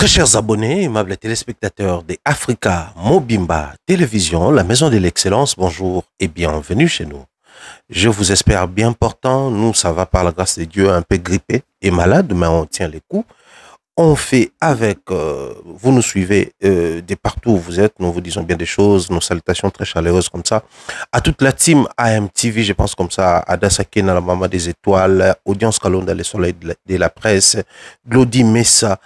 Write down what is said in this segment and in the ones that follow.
Très chers abonnés, aimables téléspectateurs de Africa Mobimba Télévision, la maison de l'excellence, bonjour et bienvenue chez nous. Je vous espère bien portant, nous ça va par la grâce de Dieu, un peu grippé et malade, mais on tient les coups. On fait avec, vous nous suivez de partout où vous êtes, nous vous disons bien des choses, nos salutations très chaleureuses comme ça. À toute la team AMTV, je pense comme ça, à Dasakena, la maman des étoiles, Audience Kalonda, le soleil de la presse, Glody Messa,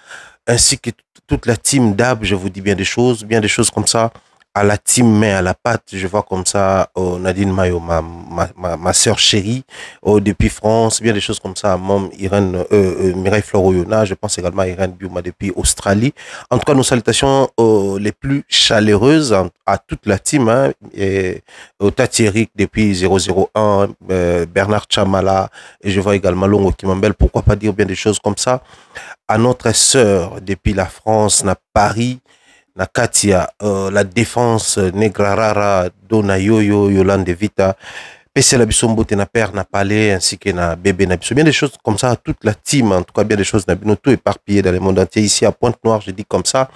ainsi que toute la team d'Ab, je vous dis bien des choses comme ça. À la team main à la patte, je vois comme ça Nadine Mayo, ma sœur chérie, depuis France, bien des choses comme ça. Mom Irène, Mireille Floroyona, je pense également à Irène Biuma depuis Australie. En tout cas, nos salutations les plus chaleureuses à toute la team, hein, et au Tati Eric depuis 001, Bernard Chamala, et je vois également Longo Kimambel, pourquoi pas dire bien des choses comme ça. À notre sœur depuis la France, na Paris, na Katia, la défense Negrarara, Dona Yoyo, Yolande Vita, PC la Bissombo, na père, na palais, ainsi que na bébé na Bissombo. Bien des choses comme ça, toute la team, en tout cas, bien des choses, na tout éparpillé dans le monde entier. Ici à Pointe-Noire, je dis comme ça.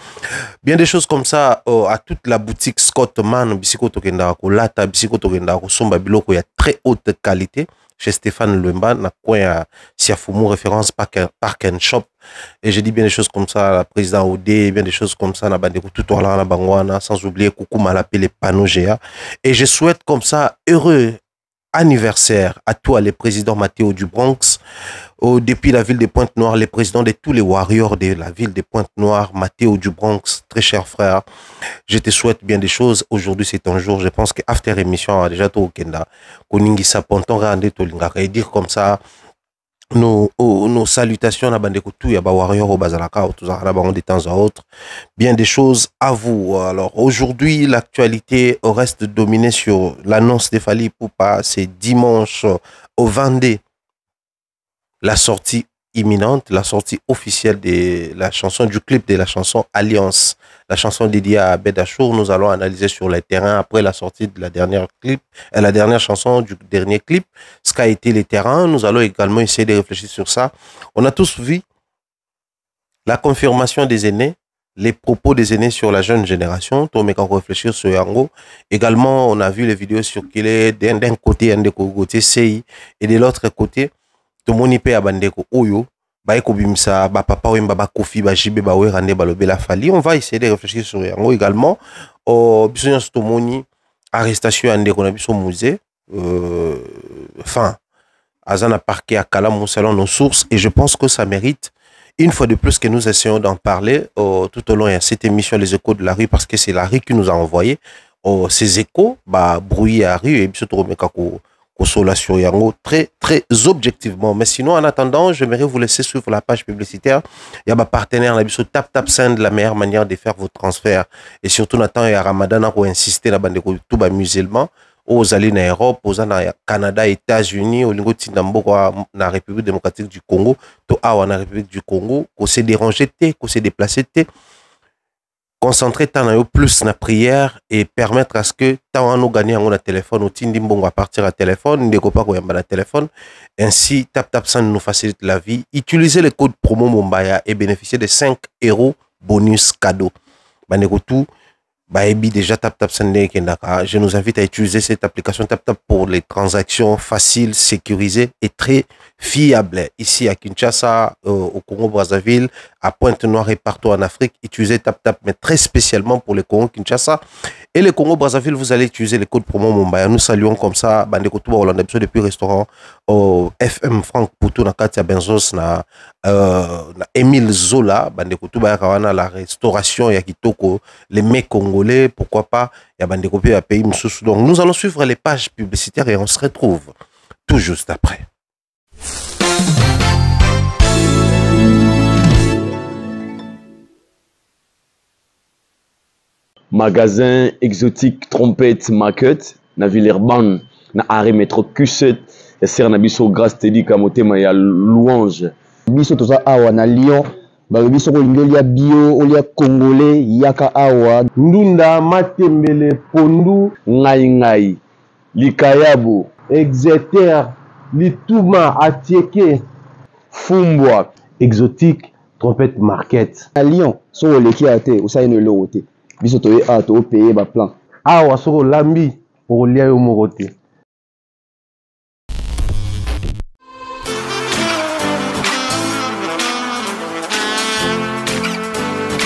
Bien des choses comme ça, à toute la boutique Scottman, Bisiko Tokenda, Lata, Bisiko Tokenda, Somba Biloko, il y a très haute qualité. Chez Stéphane Lemba, na coin à Siafumu, référence Park and Shop. Et j'ai dit bien des choses comme ça, la président Odé, bien des choses comme ça, na Bandeko Tutoala, na Bangwana, sans oublier Coucou Malapé, les panneaux GA. Et je souhaite comme ça, heureux anniversaire à toi, les présidents Mathéo du Bronx, depuis la ville de Pointe-Noire, les présidents de tous les warriors de la ville de Pointe-Noire, Mathéo du Bronx, très cher frère. Je te souhaite bien des choses. Aujourd'hui, c'est un jour, je pense que after émission, déjà tout au Kenda, Koningi Saponton, Rande Tolinga, et dire comme ça, nos salutations à Bandeko tout, Yaba Warrior au Bazalaka, de temps à autre. Bien des choses à vous. Alors, aujourd'hui, l'actualité reste dominée sur l'annonce de Fally Ipupa. C'est dimanche au Vendée. La sortie imminente, la sortie officielle de la chanson, du clip de la chanson Alliance, la chanson dédiée à Bedachour. Nous allons analyser sur le terrain après la sortie de la dernière clip, la dernière chanson du dernier clip, ce qu'a été les terrains. Nous allons également essayer de réfléchir sur ça. On a tous vu la confirmation des aînés, les propos des aînés sur la jeune génération. Tout le monde réfléchir sur Yango. Également, on a vu les vidéos circuler d'un côté, et de l'autre côté, tout le monde peut abandeko oyo ba ekobimisa ba papa wemba ba kofi ba jibe ba werande ba lobela Fally. On va essayer de réfléchir sur yango également. Biso tout moni arrestation andeko na biso musée, enfin azana parquet à Kalamu selon nos sources, et je pense que ça mérite une fois de plus que nous essayons d'en parler tout au long de cette émission Les Échos de la rue, parce que c'est la rue qui nous a envoyé ces échos bah brouillés à rue et biso to mekako sur Yango très objectivement. Mais sinon, en attendant, j'aimerais vous laisser suivre la page publicitaire. Il y a ma partenaire, Tap Send, la meilleure manière de faire vos transferts. Et surtout, Nathan et Ramadan pour insister là tout bas musulmans aux alliés en Europe, aux Canada, États-Unis, au niveau de la République démocratique du Congo, tout à la République du Congo, qu'on s'est dérangé, qu'on s'est déplacé, concentrer tant plus na prière et permettre à ce que tant nous gagner un téléphone ou tindimbongo à partir à téléphone ne pas qu'on na téléphone, ainsi Tap Send nous facilite la vie. Utilisez le code promo Mombaya et bénéficiez de 5 € bonus cadeau. Bandeko tout baebi déjà Tap Send kendaka. Je nous invite à utiliser cette application Tap pour les transactions faciles, sécurisées et très fiables. Ici à Kinshasa, au Congo-Brazzaville, à Pointe-Noire et partout en Afrique, utilisez Tap, mais très spécialement pour le Congo-Kinshasa. Et le Congo-Brazzaville, vous allez utiliser le code promo Mombaya. Nous saluons comme ça Bandeko Touba Hollande depuis le restaurant FM Franck Poutou na Katia Benzos na Émile Zola Bandeko Touba Kawana, la restauration ya kitoko, les mets congolais, pourquoi pas, il y a Bandeko P à pays Moussous. Donc nous allons suivre les pages publicitaires et on se retrouve tout juste après. Magasin exotique trompette market na Villeurbanne na arrêt métro Q7 et ser na biso grâce tedi kamotema ya louange biso toza awa na Lyon ba biso ko lingelia bio olia congolais yaka awa ndunda matembele pondu ngai likayabo exeter lituma atieke fumbwa exotique Trompette Market. À Lyon, so oleki ate, osali no eloko te. Biso toye a to payer ba plan. Awa soko lambi okolia yo moko te.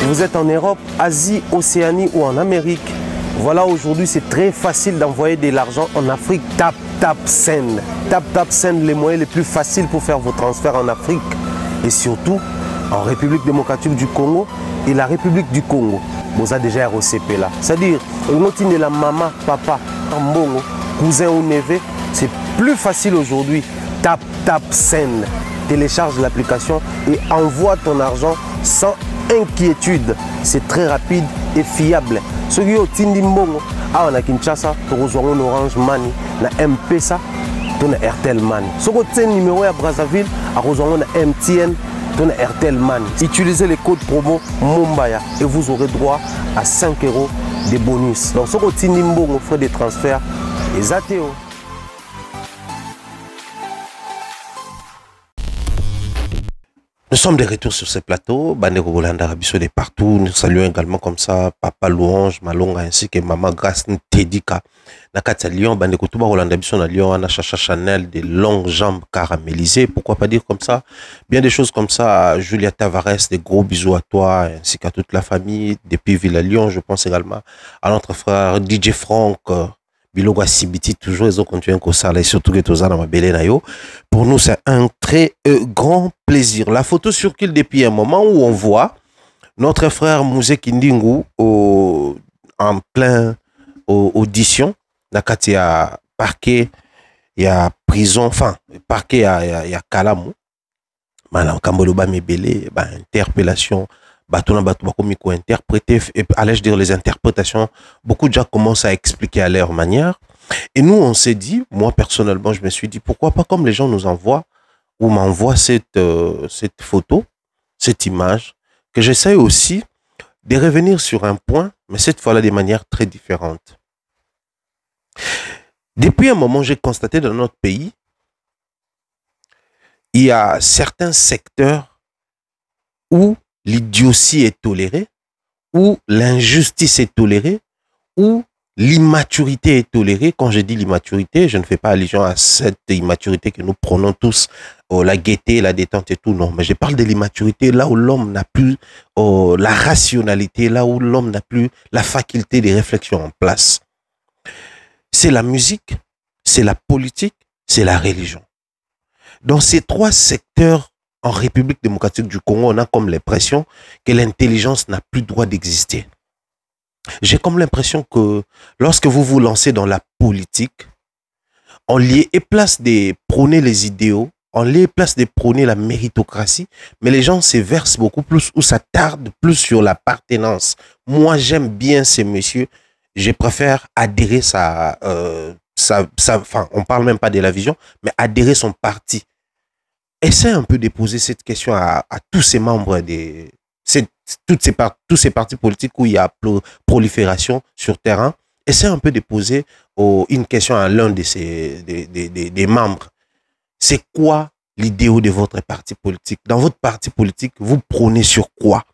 Vous êtes en Europe, Asie, Océanie ou en Amérique. Voilà, aujourd'hui, c'est très facile d'envoyer de l'argent en Afrique. Tap Send. Tap Send, les moyens les plus faciles pour faire vos transferts en Afrique. Et surtout, en République démocratique du Congo et la République du Congo. Vous avez déjà ROCP là. C'est-à-dire, on la maman, papa, mbongo, cousin ou neveu. C'est plus facile aujourd'hui. Tap Send. Télécharge l'application et envoie ton argent sans inquiétude. C'est très rapide et fiable. Ceux qui ont Tindi Mbongo, on a Kinshasa, on a Orange Money, on a M-Pesa, on a Airtel Money. Ceux qui ont numéro à Brazzaville, on a MTN, on a Airtel Money. Utilisez les codes promo Mumbaya et vous aurez droit à 5 € de bonus. Donc ceux qui ont Tindi Mbongo, frais de transfert, les ATO. Nous sommes de retour sur ce plateau. Bandeko Bolanda Rabiso de partout. Nous saluons également comme ça Papa Louange, Malonga ainsi que Maman Grace Ntedika. Nakata Lyon, Bandeko Touba Rolanda Biso na Lyon, Anna Chacha Chanel, des longues jambes caramélisées. Pourquoi pas dire comme ça? Bien des choses comme ça. Julia Tavares, des gros bisous à toi ainsi qu'à toute la famille. Depuis Villa Lyon, je pense également à notre frère DJ Franck. Bilogwa Sibiti, toujours ils ont continué comme ça, et surtout les Tozana dans ma belle nayo. Pour nous, c'est un très grand plaisir. La photo circule depuis un moment où on voit notre frère Mouzé Kindingu en plein audition. Nakati a parquet, il y a prison, enfin, parquet, il y a Kalamou. Maintenant, Kamboloba Mebele, interpellation. Interpréter, allais-je dire les interprétations, beaucoup de gens commencent à expliquer à leur manière. Et nous, on s'est dit, moi personnellement, je me suis dit, pourquoi pas comme les gens nous envoient ou m'envoient cette photo, cette image, que j'essaye aussi de revenir sur un point, mais cette fois-là de manière très différente. Depuis un moment, j'ai constaté dans notre pays, il y a certains secteurs où l'idiotie est tolérée, où l'injustice est tolérée, où l'immaturité est tolérée. Quand je dis l'immaturité, je ne fais pas allusion à cette immaturité que nous prenons tous, la gaieté, la détente et tout, non. Mais je parle de l'immaturité là où l'homme n'a plus la rationalité, là où l'homme n'a plus la faculté de réflexion en place. C'est la musique, c'est la politique, c'est la religion. Dans ces trois secteurs, en République démocratique du Congo, on a comme l'impression que l'intelligence n'a plus droit d'exister. J'ai comme l'impression que lorsque vous vous lancez dans la politique, on lié et place de prôner les idéaux, on lié place de prôner la méritocratie, mais les gens se versent beaucoup plus ou s'attardent plus sur l'appartenance. Moi, j'aime bien ces messieurs, je préfère adhérer enfin, on parle même pas de la vision, mais adhérer son parti. Essaie un peu de poser cette question à tous ces membres de tous ces partis politiques où il y a prolifération sur terrain. Essaie un peu de poser une question à l'un de ces des membres. C'est quoi l'idéal de votre parti politique? Dans votre parti politique, vous prônez sur quoi?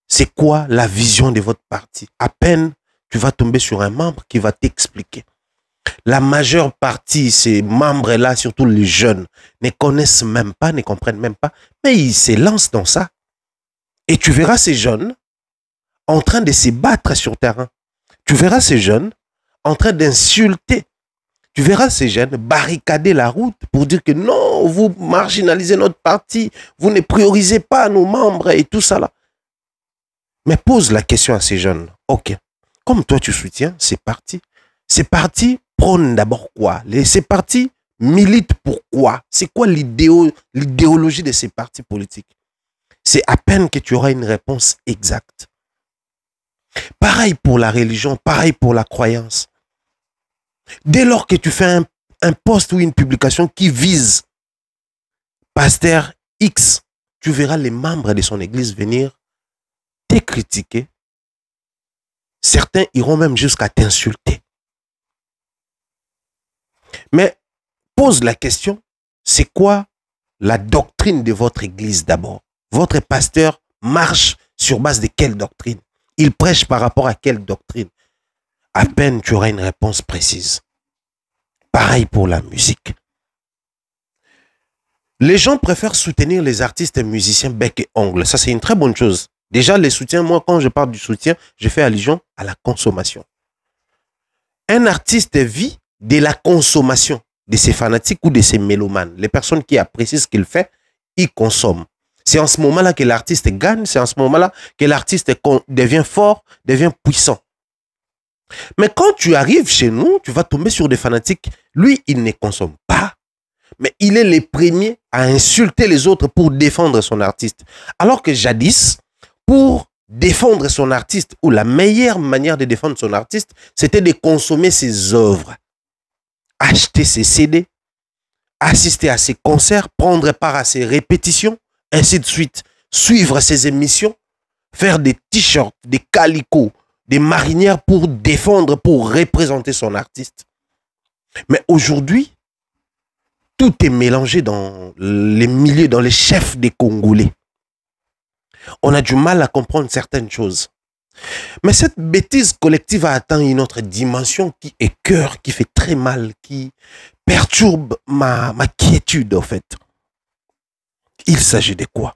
C'est quoi la vision de votre parti? À peine tu vas tomber sur un membre qui va t'expliquer. La majeure partie, ces membres-là, surtout les jeunes, ne connaissent même pas, ne comprennent même pas, mais ils se lancent dans ça. Et tu verras ces jeunes en train de se battre sur terrain. Tu verras ces jeunes en train d'insulter. Tu verras ces jeunes barricader la route pour dire que non, vous marginalisez notre parti, vous ne priorisez pas nos membres et tout ça là. Mais pose la question à ces jeunes. Ok, comme toi tu soutiens, c'est parti. C'est parti. Prône d'abord quoi? Ces partis militent pourquoi? C'est quoi l'idéologie de ces partis politiques? C'est à peine que tu auras une réponse exacte. Pareil pour la religion, pareil pour la croyance. Dès lors que tu fais un post ou une publication qui vise pasteur X, tu verras les membres de son église venir te critiquer. Certains iront même jusqu'à t'insulter. Mais pose la question, c'est quoi la doctrine de votre église d'abord? Votre pasteur marche sur base de quelle doctrine? Il prêche par rapport à quelle doctrine? À peine tu auras une réponse précise. Pareil pour la musique. Les gens préfèrent soutenir les artistes et musiciens bec et ongle. Ça, c'est une très bonne chose. Déjà, les soutiens, moi, quand je parle du soutien, je fais allusion à la consommation. Un artiste vit de la consommation de ses fanatiques ou de ses mélomanes. Les personnes qui apprécient ce qu'il fait, ils consomment. C'est en ce moment-là que l'artiste gagne, c'est en ce moment-là que l'artiste devient fort, devient puissant. Mais quand tu arrives chez nous, tu vas tomber sur des fanatiques. Lui, il ne consomme pas, mais il est le premier à insulter les autres pour défendre son artiste. Alors que jadis, pour défendre son artiste, ou la meilleure manière de défendre son artiste, c'était de consommer ses œuvres. Acheter ses CD, assister à ses concerts, prendre part à ses répétitions, ainsi de suite. Suivre ses émissions, faire des t-shirts, des calicots, des marinières pour défendre, pour représenter son artiste. Mais aujourd'hui, tout est mélangé dans les milieux, dans les chefs des Congolais. On a du mal à comprendre certaines choses. Mais cette bêtise collective a atteint une autre dimension qui écœure, qui fait très mal, qui perturbe ma quiétude, en fait. Il s'agit de quoi?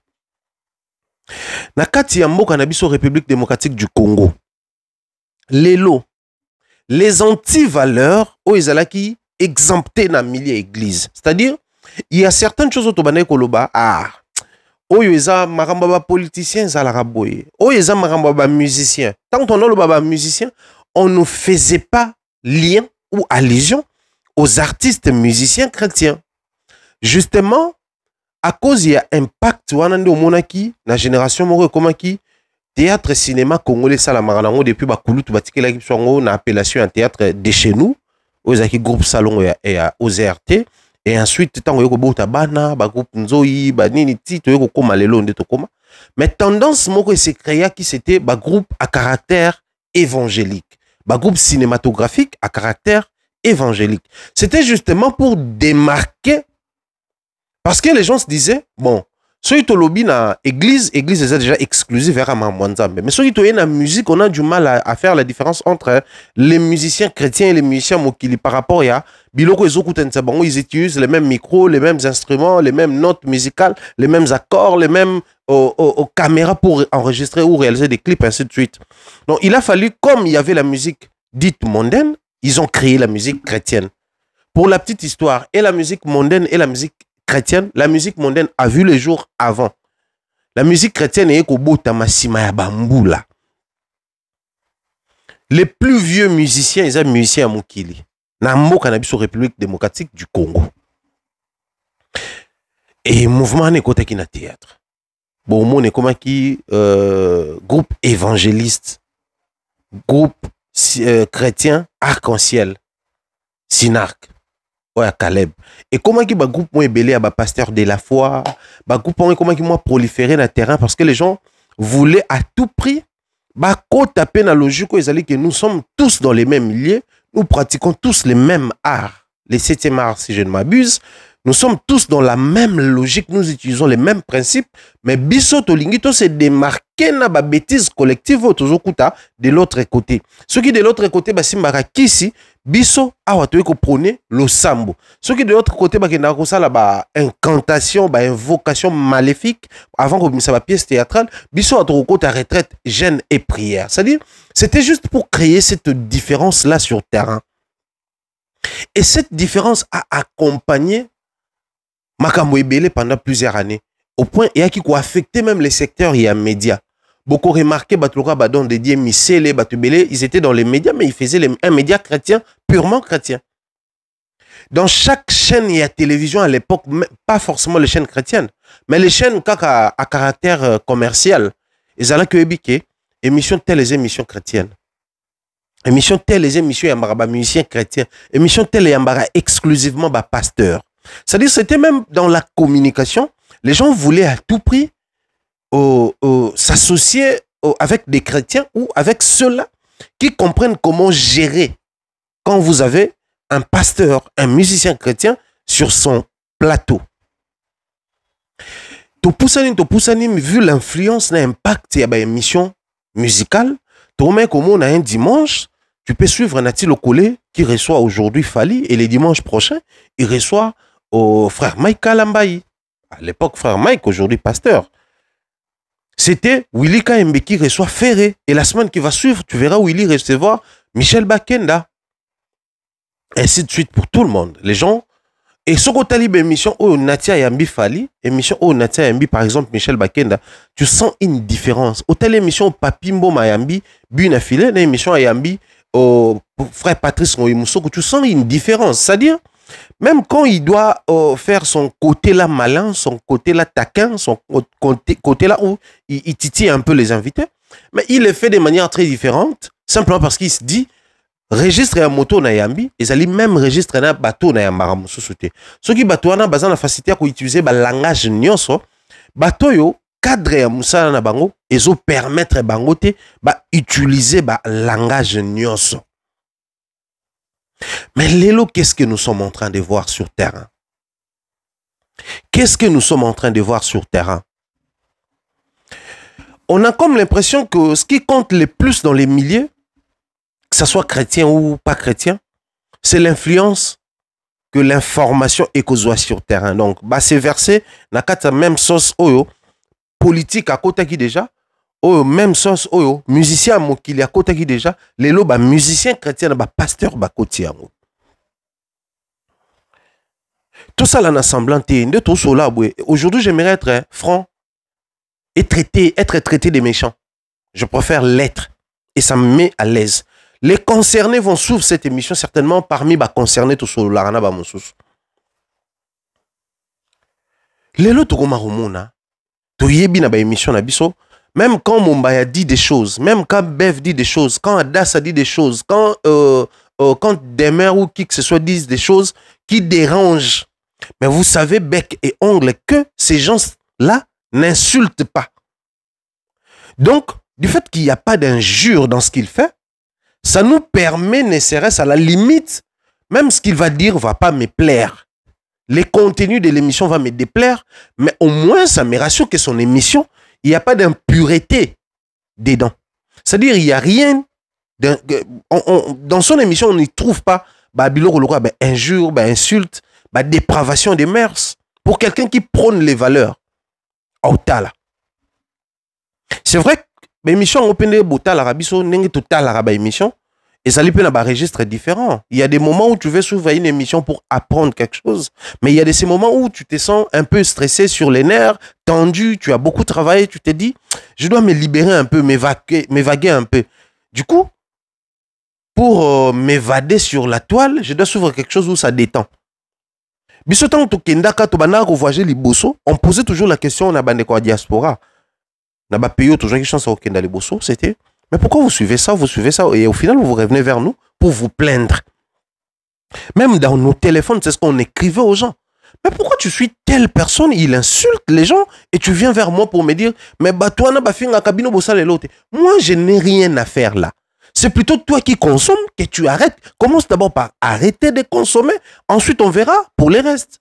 Nakati ya mboka na biso République démocratique du Congo. Les anti-valeurs, qui exemptés dans milieu église. C'est-à-dire, il y a certaines choses au koloba. Oyo eza maramba ba politicien zalaka boye. Oyo eza maramba ba musicien. Tant on a le baba musicien, on ne faisait pas lien ou allusion aux artistes musiciens chrétiens. Justement, à cause il y a impact wanande monaki na génération moko comment qui théâtre cinéma congolais salamarango depuis ba kulutu batikela ki songo na appellation en théâtre de chez nous, aux groupe salon et aux RT. Et ensuite, tant que bota bana, ba groupe nzoi, ba nini ti to yoko koma lelo ndeto koma. Mais tendance moko se créa qui c'était ba groupe à caractère évangélique, ba groupe cinématographique à caractère évangélique. C'était justement pour démarquer, parce que les gens se disaient bon, ceux qui lobby na église est déjà exclusive vers Amamwanzambe. Mais ceux qui tournent la musique, on a du mal à faire la différence entre les musiciens chrétiens et les musiciens mokili par rapport à biloko ezokutensabango, ils utilisent les mêmes micros, les mêmes instruments, les mêmes notes musicales, les mêmes accords, les mêmes caméras pour enregistrer ou réaliser des clips, ainsi de suite. Donc il a fallu, comme il y avait la musique dite mondaine, ils ont créé la musique chrétienne. Pour la petite histoire, et la musique mondaine et la musique chrétienne, la musique mondaine a vu les jours avant. La musique chrétienne est kobota masima ya bambula. Les plus vieux musiciens, ils sont musiciens à Mokili. Na mboka na biso République démocratique du Congo. Et mouvement n'est côté qui na théâtre. Bon, mon est comme qui groupe évangéliste, groupe chrétien arc-en-ciel, Synarque. À Caleb. Et comment qui groupe moi belé à pasteur de la foi, groupe comment qui moi proliférer dans le terrain parce que les gens voulaient à tout prix taper dans la logique que nous sommes tous dans les mêmes milieux, nous pratiquons tous les mêmes arts, les 7e arts si je ne m'abuse, nous sommes tous dans la même logique, nous utilisons les mêmes principes, mais biso tolingito se démarquer na ba bêtise collective de l'autre côté. Ceux qui de l'autre côté simbara kisi biso awa toye ko prôner le sambo. Ceux qui de l'autre côté bakenda ko sala ba incantation, ba invocation maléfique avant que ça ba pièce théâtrale, biso atoko ta retraite, jeûne et prière. C'est-à-dire, c'était juste pour créer cette différence là sur terrain. Et cette différence a accompagné Makambo Ebele pendant plusieurs années. Au point et qui a affecté même les secteurs et les médias. Beaucoup remarqué Batloka Badon dédié Misele, Batubele, ils étaient dans les médias, mais ils faisaient un média chrétien, purement chrétien. Dans chaque chaîne et à télévision à l'époque, pas forcément les chaînes chrétiennes, mais les chaînes à caractère commercial, ils allaient que ébiquer, émissions telles les émissions chrétiennes. Émissions telles les émissions yambara musiciens chrétiens. Émissions telles les yambara exclusivement pasteur. C'est-à-dire, c'était même dans la communication, les gens voulaient à tout prix s'associer avec des chrétiens ou avec ceux-là qui comprennent comment gérer quand vous avez un pasteur, un musicien chrétien sur son plateau. Topoussani, vu l'influence, l'impact, il y a une émission musicale. Tu mets comme on a un dimanche, tu peux suivre Nati Lokole qui reçoit aujourd'hui Fali et les dimanches prochains, il reçoit au frère Mike Kalambayi. À l'époque, frère Mike, aujourd'hui pasteur. C'était Willy Kaembe qui reçoit Ferré. Et la semaine qui va suivre, tu verras Willy recevoir Michel Bakenda. Ainsi de suite pour tout le monde. Les gens. Et ce que tu as dit, émission où Natia Yambi Fali, émission où Natia Yambi, par exemple, Michel Bakenda, tu sens une différence. Au tel émission Papimbo Mayambi, Buna Filé, l'émission Yambi, au frère Patrice Moïmousso, tu sens une différence. C'est-à-dire, même quand il doit faire son côté là malin, son côté là taquin, son côté là où il titille un peu les invités, mais il le fait de manière très différente, simplement parce qu'il se dit, registre un moto na yambi, ils allaient même registre un bateau na yambara moussoute. Ce qui bateau na bazan la facilité à utiliser le langage nyonso, bateau yo cadre ya moussa na bango, ils ont permettre bangote ba utiliser le langage nyonso. Mais Lélo, qu'est-ce que nous sommes en train de voir sur terrain? Qu'est-ce que nous sommes en train de voir sur terrain? On a comme l'impression que ce qui compte le plus dans les milieux, que ce soit chrétien ou pas chrétien, c'est l'influence que l'information est causée sur terrain. Donc, ces versets, na kata même sauce oyo, politique à côté qui déjà, oyo même sauce oyo, musicien mokili à côté qui déjà, Lélo, musicien chrétien, pasteur côté yango. Tout ça là, semblant de tout cela. Aujourd'hui, j'aimerais être franc et être traité des méchants. Je préfère l'être et ça me met à l'aise. Les concernés vont suivre cette émission certainement parmi les concernés tout sur l'arana ba moussous. Lelo to goma romona, to yebi na ba émission na biso, même quand Mumbaya dit des choses, même quand Bev dit des choses, quand Adassa dit des choses, quand Demer ou qui que ce soit disent des choses qui dérangent. Mais vous savez, bec et ongle, que ces gens-là n'insultent pas. Donc, du fait qu'il n'y a pas d'injure dans ce qu'il fait, ça nous permet, ne serait-ce à la limite, même ce qu'il va dire ne va pas me plaire. Les contenus de l'émission vont me déplaire, mais au moins, ça me rassure que son émission, il n'y a pas d'impureté dedans. C'est-à-dire, il n'y a rien, dans son émission, on n'y trouve pas injure, insulte, dépravation des mœurs. Pour quelqu'un qui prône les valeurs. C'est vrai que l'émission Open Botal Arabiso n'est total arabe émission et ça lui peut un registre différent. Il y a des moments où tu veux suivre une émission pour apprendre quelque chose, mais il y a ces moments où tu te sens un peu stressé sur les nerfs, tendu, tu as beaucoup travaillé, tu te dis je dois me libérer un peu, m'évaguer un peu. Du coup, pour m'évader sur la toile, je dois suivre quelque chose où ça détend. Bisotan to kendaka to banako voyager liboso, on posait toujours la question na bande kwa diaspora. Na ba payo toujours qui chance au kenda liboso, c'était mais pourquoi vous suivez ça et au final vous revenez vers nous pour vous plaindre. Même dans nos téléphones, c'est ce qu'on écrivait aux gens. Mais pourquoi tu suis telle personne, il insulte les gens et tu viens vers moi pour me dire mais toi na ba finga kabino bosale l'autre. Moi je n'ai rien à faire là. C'est plutôt toi qui consommes que tu arrêtes. Commence d'abord par arrêter de consommer. Ensuite, on verra pour les restes.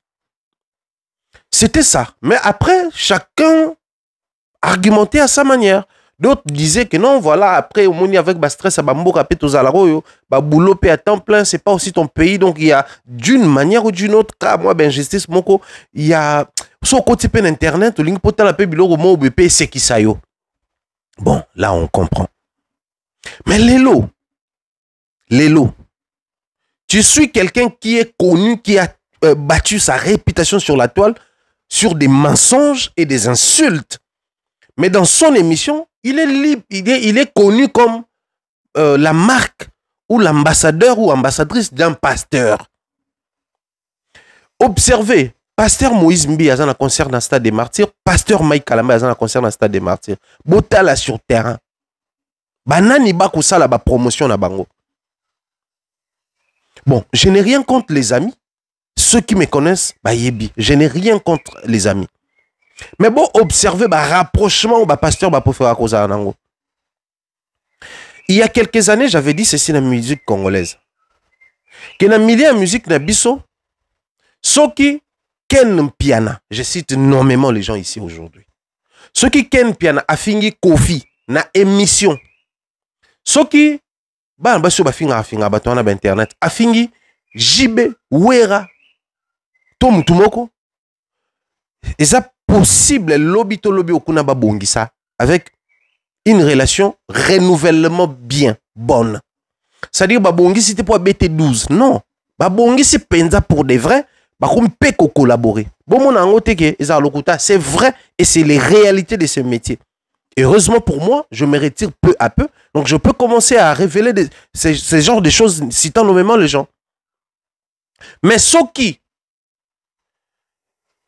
C'était ça. Mais après, chacun argumentait à sa manière. D'autres disaient que non, voilà, après, au moins avec stress, boulot à temps plein, c'est pas aussi ton pays. Donc, il y a d'une manière ou d'une autre, car moi, justice, il y a, sur côté internet, c'est qui ça yo. Bon, là, on comprend. Mais Lélo, tu suis quelqu'un qui est connu, qui a battu sa réputation sur la toile, sur des mensonges et des insultes. Mais dans son émission, il est libre, il est connu comme la marque ou l'ambassadeur ou ambassadrice d'un pasteur. Observez, pasteur Moïse Mbi a un concert dans le Stade des Martyrs, pasteur Mike Kalamba a un concert dans le Stade des Martyrs. Botala sur terrain. Banani bako sala ba promotion na bango. Bon, je n'ai rien contre les amis. Ceux qui me connaissent, yebi. Je n'ai rien contre les amis. Mais bon, observez rapprochement ba pasteur ba pour faire cause à nango. Il y a quelques années, j'avais dit ceci dans la musique congolaise. Que dans milieu de musique na biso, soki Ken Piana, je cite nommément les gens ici aujourd'hui. Ceux qui Ken Piana a fini Kofi na émission. Ceux qui internet a fini Jibe Wera Tom Tumoko. Et ça possible lobby to lobby okuna ba bongisa avec une relation renouvellement bien bonne. C'est-à-dire babongi c'était pour BT12. Non. Babongi c'est penza pour des vrais. Bakoum peko collaborer. Bon mon angoteke c'est vrai et c'est les réalités de ce métier. Heureusement pour moi, je me retire peu à peu. Donc je peux commencer à révéler ces genres de choses citant nommément les gens. Mais Soki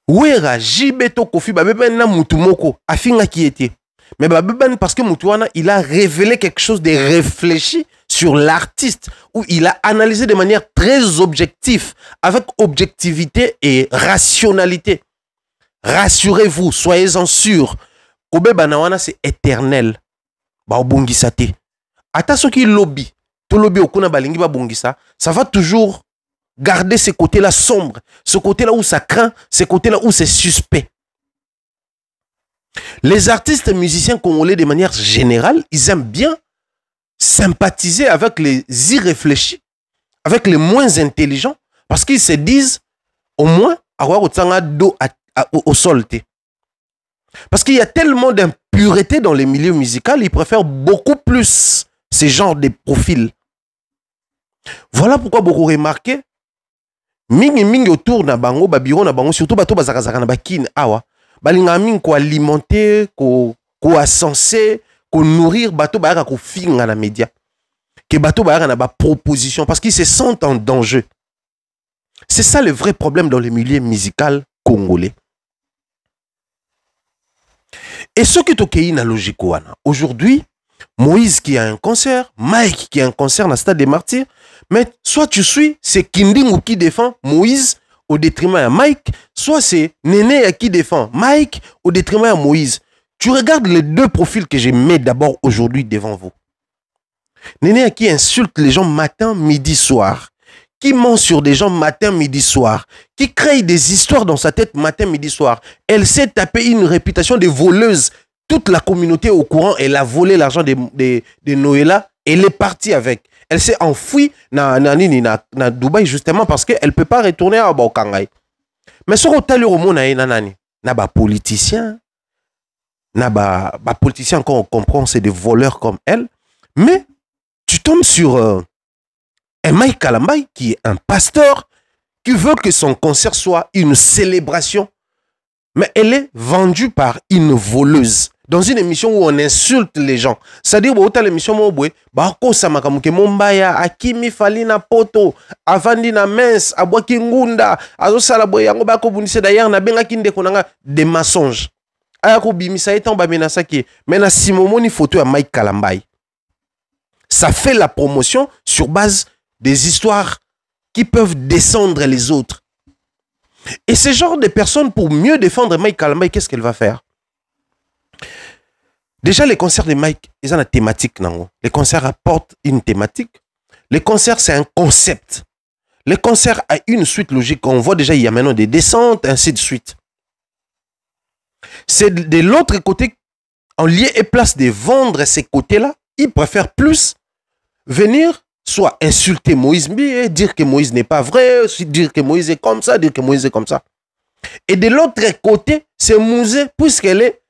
Wera Jibeto Kofi babeben na mutumoko afinga qui était. Mais babeben parce que Mutuana il a révélé quelque chose de réfléchi sur l'artiste où il a analysé de manière très objective avec objectivité et rationalité. Rassurez-vous, soyez-en sûrs. Kobe Banawana c'est éternel. Ba obongisa te. Ata soki lobby, to lobby okuna balingi ba bongisa, ça va toujours garder ce côté-là sombre, ce côté-là où ça craint, ce côté-là où c'est suspect. Les artistes musiciens congolais, de manière générale, ils aiment bien sympathiser avec les irréfléchis, avec les moins intelligents, parce qu'ils se disent, au moins, avoir au sol. Parce qu'il y a tellement d'impureté dans les milieux musicaux, ils préfèrent beaucoup plus ce genre de profils. Voilà pourquoi beaucoup remarqué mingi autour na bango babiro na bango surtout bato bazakazaka na bakine awa balinga mingi ko alimenter ko ascenser ko nourrir bato bayaka ko finga na média que bato bayaka na ba proposition parce qu'ils se sentent en danger. C'est ça le vrai problème dans le milieu musical congolais. Et ce qui est na logique wana aujourd'hui Moïse qui a un concert, Mike qui a un concert dans le Stade des Martyrs. Mais soit tu suis, c'est Kindingu qui défend Moïse au détriment de Mike, soit c'est Néné qui défend Mike au détriment de Moïse. Tu regardes les deux profils que je mets d'abord aujourd'hui devant vous. Néné qui insulte les gens matin, midi, soir, qui ment sur des gens matin, midi, soir, qui crée des histoires dans sa tête matin, midi, soir. Elle s'est tapée une réputation de voleuse. Toute la communauté est au courant, elle a volé l'argent de Noëlla, elle est partie avec. Elle s'est enfouie na Dubaï justement parce qu'elle ne peut pas retourner à Baokangai. Mais ce qu'on a au monde, na ba politicien, politicien quand on comprend, c'est des voleurs comme elle. Mais tu tombes sur un Mike Kalambay qui est un pasteur qui veut que son concert soit une célébration. Mais elle est vendue par une voleuse. Dans une émission où on insulte les gens. C'est-à-dire, que l'émission Mobwe, Bako Samakamuke Mombaya, Akimi Falina Poto, Avandi na Mens, Abwaki Ngunda, Azosala Boyango Bako Bunise d'ailleurs, na benga kinde konanga des mensonges. Ayako Bimisa etan ba menasaki, mena Simomoni photo à Mike Kalambay. Ça fait la promotion sur base des histoires qui peuvent descendre les autres. Et ce genre de personnes, pour mieux défendre Mike Kalambay, qu'est-ce qu'elle va faire? Déjà, les concerts de Mike, ils ont une thématique. Non? Les concerts apportent une thématique. Les concerts, c'est un concept. Les concerts ont une suite logique. On voit déjà, il y a maintenant des descentes, ainsi de suite. C'est de l'autre côté, en lieu et place de vendre ces côtés-là, ils préfèrent plus venir soit insulter Moïse, dire que Moïse n'est pas vrai, dire que Moïse est comme ça, dire que Moïse est comme ça. Et de l'autre côté, c'est Mouzé, puisqu'elle est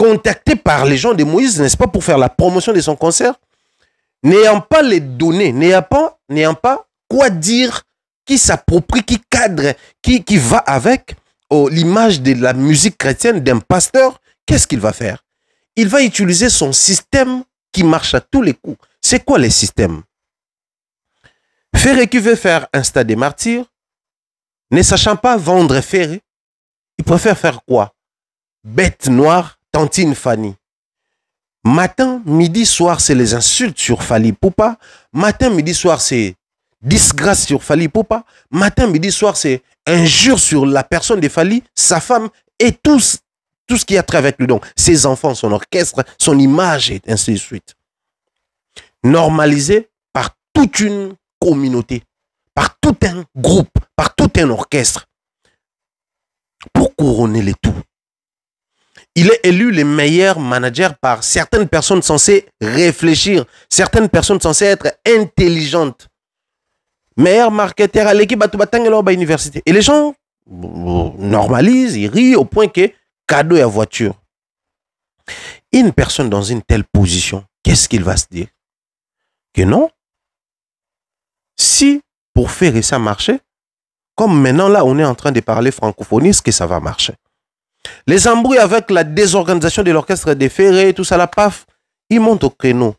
contactée par les gens de Moïse, n'est-ce pas, pour faire la promotion de son concert, n'ayant pas les données, n'ayant pas quoi dire, qui s'approprie, qui cadre, qui va avec l'image de la musique chrétienne d'un pasteur, qu'est-ce qu'il va faire? Il va utiliser son système qui marche à tous les coups. C'est quoi les systèmes? Ferré qui veut faire un Stade des Martyrs, ne sachant pas vendre Ferré, il préfère faire quoi? Bête noire, Tantine Fanny. Matin, midi, soir, c'est les insultes sur Fally Ipupa. Matin, midi, soir, c'est disgrâce sur Fally Ipupa. Matin, midi, soir, c'est injure sur la personne de Fally, sa femme et tout ce qui a trait avec lui. Donc, ses enfants, son orchestre, son image et ainsi de suite. Normalisé par toute une communauté, par tout un groupe, par tout un orchestre. pour couronner les tout. Il est élu le meilleur manager par certaines personnes censées réfléchir, certaines personnes censées être intelligentes. Meilleur marketeur à l'équipe à l'université. Et les gens normalisent, ils rient au point que cadeau et voiture. Une personne dans une telle position, qu'est-ce qu'il va se dire? Que non. Si pour faire ça marcher, comme maintenant là on est en train de parler francophonie, est-ce que ça va marcher? Les embrouilles avec la désorganisation de l'orchestre des Ferré, tout ça, la paf, ils montent au créneau.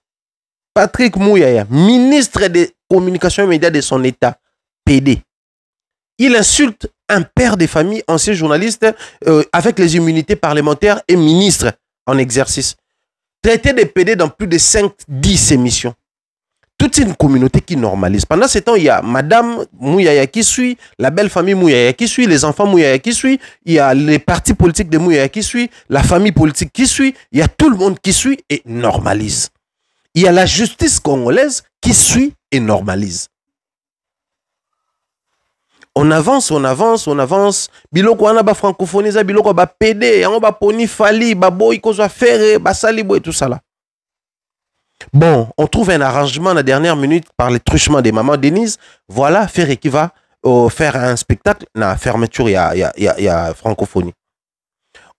Patrick Mouyaya, ministre des communications et médias de son État, PD. Il insulte un père de famille, ancien journaliste, avec les immunités parlementaires et ministre en exercice. Traité de PD dans plus de 5-10 émissions. Toute une communauté qui normalise. Pendant ce temps, il y a Madame Mouyaya qui suit, la belle famille Mouyaya qui suit, les enfants Mouyaya qui suit, il y a les partis politiques de Mouyaya qui suit, la famille politique qui suit, il y a tout le monde qui suit et normalise. Il y a la justice congolaise qui suit et normalise. On avance, on avance, on avance. Biloko wana ba francophonie, biloko ba PD, on ba poni fali, ba boy ko faire, ba salibo et tout ça là. Bon, on trouve un arrangement à la dernière minute par les truchements des mamans Denise. Voilà, Ferré qui va faire un spectacle. La fermeture, il y a francophonie.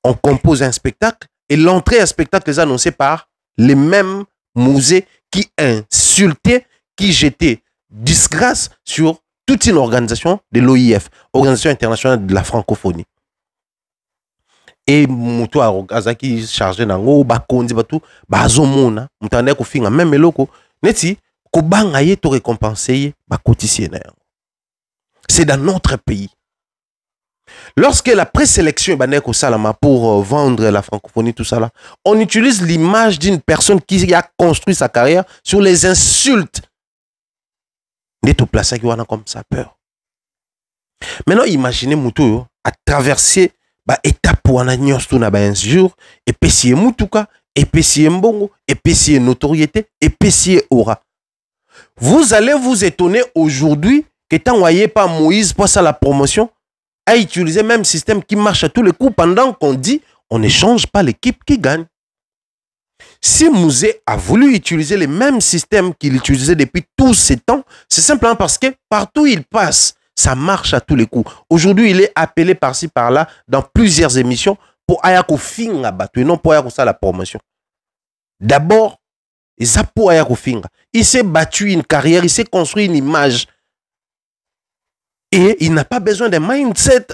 On compose un spectacle et l'entrée à spectacle est annoncée par les mêmes musées qui insultaient, qui jetaient disgrâce sur toute une organisation de l'OIF, Organisation internationale de la francophonie. Et mutu azaki chargé nango ba kondi batu ba zomona mutande ko finga même eloko neti ko banga ye to récompenser ba cotiser na yango. C'est dans notre pays. Lorsque la présélection est ko salama pour vendre la francophonie tout ça là, on utilise l'image d'une personne qui a construit sa carrière sur les insultes. Neto place qui wana comme ça peur. Maintenant imaginez mutu à traverser ba étape wana nyonso na ba injure et pesier mutuka et pesier mbongo et pesier notoriété et pesier aura. Vous allez vous étonner aujourd'hui que tant voyez pas Moïse pour ça la promotion a utilisé le même système qui marche à tous les coups pendant qu'on dit on ne change pas l'équipe qui gagne. Si Mouzé a voulu utiliser le même système qu'il utilisait depuis tous ces temps, c'est simplement parce que partout il passe, ça marche à tous les coups. Aujourd'hui, il est appelé par-ci, par-là, dans plusieurs émissions pour Ayako Finga battu et non pour Ayako ça la promotion. D'abord, pour Ayako Finga. Il s'est battu une carrière, il s'est construit une image. Et il n'a pas besoin d'un mindset.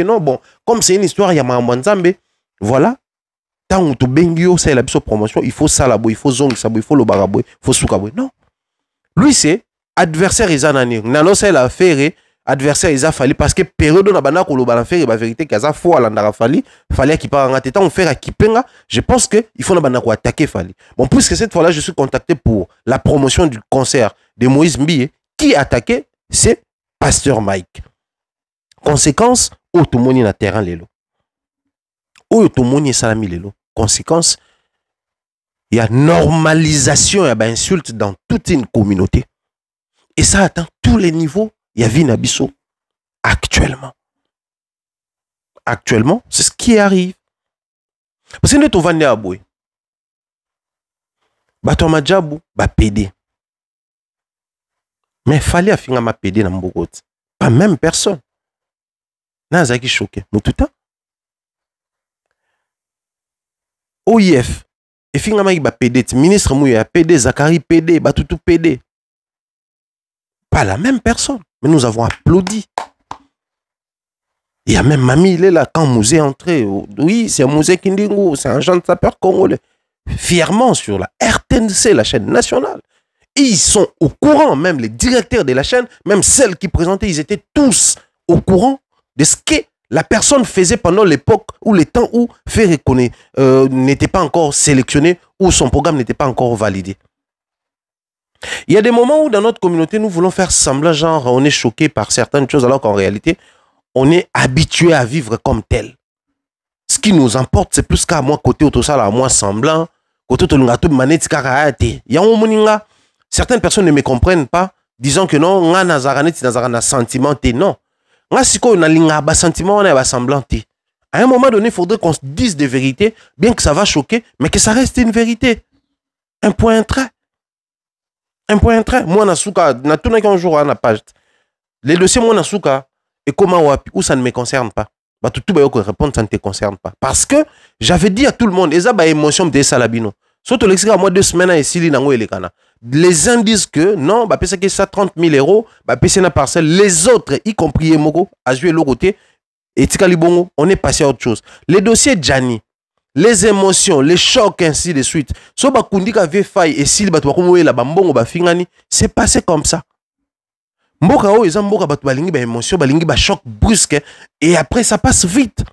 Non, bon, comme c'est une histoire, il y a Mambanzambe. Voilà. Tant que tu bengio, c'est la promotion, il faut ça la il faut zong ça il faut le barabou, il faut soukabou. Non. Lui, c'est adversaire ils anani nano c'est la faire adversaire ils a fallu parce que période na bana ko lo bana faire ba vérité kaza fo ala ndara fali qui part en tête on faire kipenga je pense que il faut na bana ko attaquer fali bon puisque cette fois-là je suis contacté pour la promotion du concert de Moïse Mbié qui attaqué c'est Pasteur Mike. Conséquence automoni na terrain lelo automoni salami lelo conséquence il y a normalisation et insulte dans toute une communauté. Et ça atteint tous les niveaux. Il y a Vinabiso. Actuellement. Actuellement, c'est ce qui arrive. Parce que nous sommes venus à Boué. Batoma Djabou, bah PD. Mais il fallait finir ma PD dans Mbogot. Pas même personne. N'a qui choqué. Mais tout le temps. OIF. Et finalement, il va PD. Ministre Mouya, PD, Zakari, PD, Batoutou, PD. Pas la même personne. Mais nous avons applaudi. Il y a même Mamie, il est là quand Mouzé est entré. Oui, c'est Mouzé Kindingo, c'est un jeune sapeur congolais. Fièrement sur la RTNC, la chaîne nationale. Et ils sont au courant, même les directeurs de la chaîne, même celles qui présentaient, ils étaient tous au courant de ce que la personne faisait pendant l'époque ou les temps où Ferré n'était pas encore sélectionné ou son programme n'était pas encore validé. Il y a des moments où dans notre communauté, nous voulons faire semblant, genre on est choqué par certaines choses alors qu'en réalité, on est habitué à vivre comme tel. Ce qui nous importe, c'est plus qu'à moi côté autosal, à moi semblant, côté autolungato manette karaate. Il y a un moment certaines personnes ne me comprennent pas, disant que non, on a un sentiment, non. Nga siko na linga ba sentiment na ba semblant. À un moment donné, il faudrait qu'on se dise des vérités, bien que ça va choquer, mais que ça reste une vérité. Un point, un trait. Un point, un trait. Moi, na souka, na tout n'a qu'un jour à la page. Les dossiers, moi, na souka, et comment ou ça ne me concerne pas. Bah, tout va répondre, ça ne te concerne pas. Parce que j'avais dit à tout le monde, et ça, bah, émotion de salabino. Surtout l'extrait à moi 2 semaines à Essili Nango et les Kana. Les uns disent que non, bah, c'est que ça 30 000 euros, bah, c'est une parcelle. Les autres, y compris Emogo, à jouer l'autre côté, et Tikali Bongo, on est passé à autre chose. Les dossiers Gianni, les émotions, les chocs, ainsi de suite. So ba kundi ka ve faille et si ba tuwa la bambongo ba fingani, c'est passé comme ça. Mboka o eza mboka ba balingi ba émotion, balingi ba choc brusque et après ça passe vite.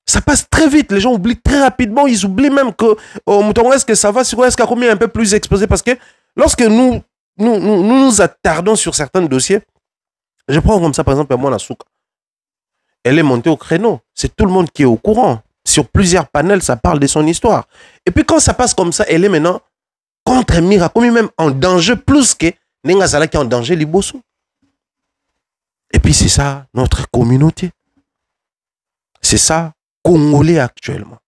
Ça passe très vite, les gens oublient très rapidement, ils oublient même que mouton est-ce que ça va, sur est-ce qu'il y a combien un peu plus exposé parce que lorsque nous attardons sur certains dossiers, je prends comme ça par exemple moi la souka. Elle est montée au créneau, c'est tout le monde qui est au courant. Sur plusieurs panels, ça parle de son histoire. Et puis quand ça passe comme ça, elle est maintenant contre Mira, comme même en danger plus que Nengazala qui est en danger Liboso. Et puis c'est ça notre communauté. C'est ça Congolais actuellement.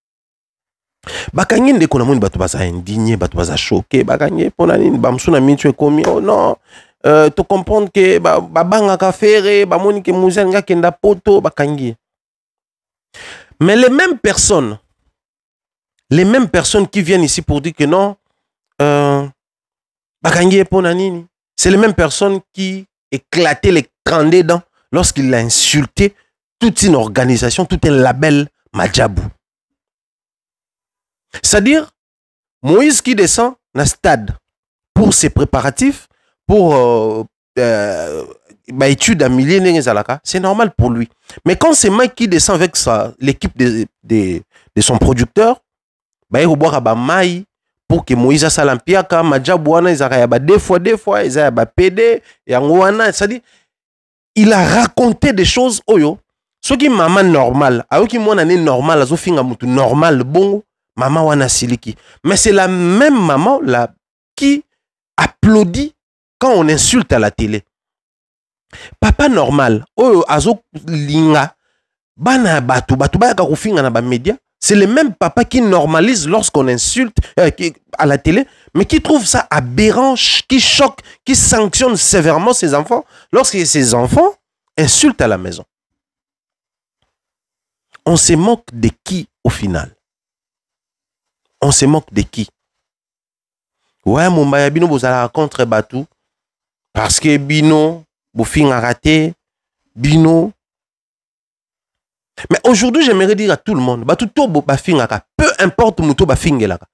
Bakangin de konamoni batu baza indigné, batu baza choqué, bakangé ponani bamsuna mitwe komi oh non. Tu comprends que banga ka fere, bamoni ke muzenga kenda poto bakangi. Mais les mêmes personnes qui viennent ici pour dire que non, c'est les mêmes personnes qui éclataient les 32 dents lorsqu'il a insulté toute une organisation, tout un label Madjabou. C'est-à-dire, Moïse qui descend dans le stade pour ses préparatifs, pour études à milliers, c'est normal pour lui. Mais quand c'est Mike qui descend avec l'équipe de son producteur, il va pour que Moïse Salampiaka, Madjabouana, deux fois, ils ont PD, c'est-à-dire, il a raconté des choses, ce qui est maman normal, qui est normal, normal, bon, maman wana siliki. Mais c'est la même maman là qui applaudit quand on insulte à la télé. Papa normal, azo linga, bana batu baka kufinga na ba média, c'est le même papa qui normalise lorsqu'on insulte à la télé, mais qui trouve ça aberrant, qui choque, qui sanctionne sévèrement ses enfants lorsque ses enfants insultent à la maison. On se moque de qui au final? On se moque de qui? Ouais, mon baya bino bozala contre Batou parce que bino bofing a raté bino. Mais aujourd'hui, j'aimerais dire à tout le monde, Batou to bafingaka, peu importe muto bafingelaka.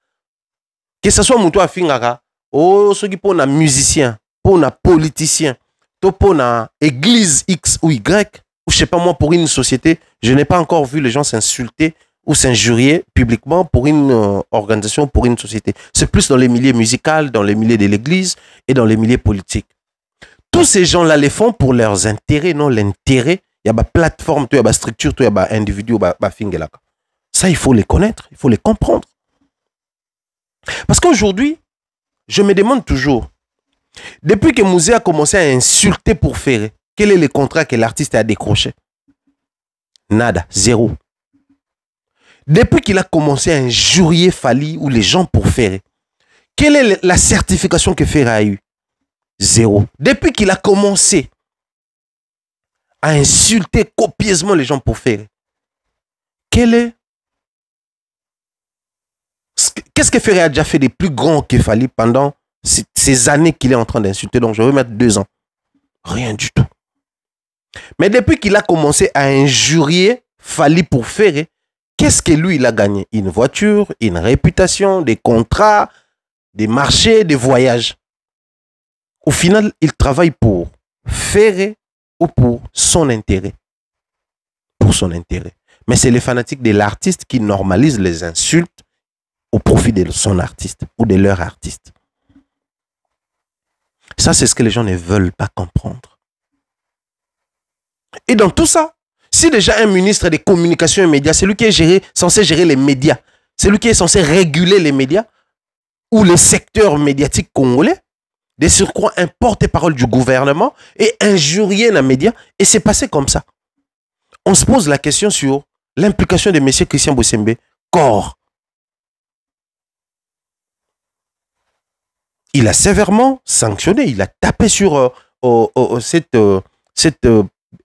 Que ce soit muto afingaka, ceux qui pona musicien, pona politicien, to pona église X ou Y, ou je sais pas moi pour une société, je n'ai pas encore vu les gens s'insulter ou s'injurier publiquement pour une organisation, pour une société. C'est plus dans les milieux musicaux, dans les milieux de l'église et dans les milieux politiques. Tous ces gens-là les font pour leurs intérêts, non l'intérêt. Il y a une plateforme, il y a une structure, il y a un individu, ça, il faut les connaître, il faut les comprendre. Parce qu'aujourd'hui, je me demande toujours, depuis que Mouzé a commencé à insulter pour faire, quel est le contrat que l'artiste a décroché? Nada, zéro. Depuis qu'il a commencé à injurier Fali ou les gens pour faire, quelle est la certification que Ferre a eue? Zéro. Depuis qu'il a commencé à insulter copieusement les gens pour faire, qu'est-ce que Ferre a déjà fait de plus grand que Fali pendant ces années qu'il est en train d'insulter? Donc je vais mettre 2 ans. Rien du tout. Mais depuis qu'il a commencé à injurier Fali pour faire, qu'est-ce que lui, il a gagné? Une voiture, une réputation, des contrats, des marchés, des voyages. Au final, il travaille pour faire ou pour son intérêt. Pour son intérêt. Mais c'est les fanatiques de l'artiste qui normalisent les insultes au profit de son artiste ou de leur artiste. Ça, c'est ce que les gens ne veulent pas comprendre. Et dans tout ça, si déjà un ministre des communications et médias, c'est lui qui est censé gérer les médias, c'est lui qui est censé réguler les médias ou le secteur médiatique congolais, de surcroît un porte-parole du gouvernement et injurier les médias, et c'est passé comme ça. on se pose la question sur l'implication de M. Christian Bossembe, corps. Il a sévèrement sanctionné, il a tapé sur cette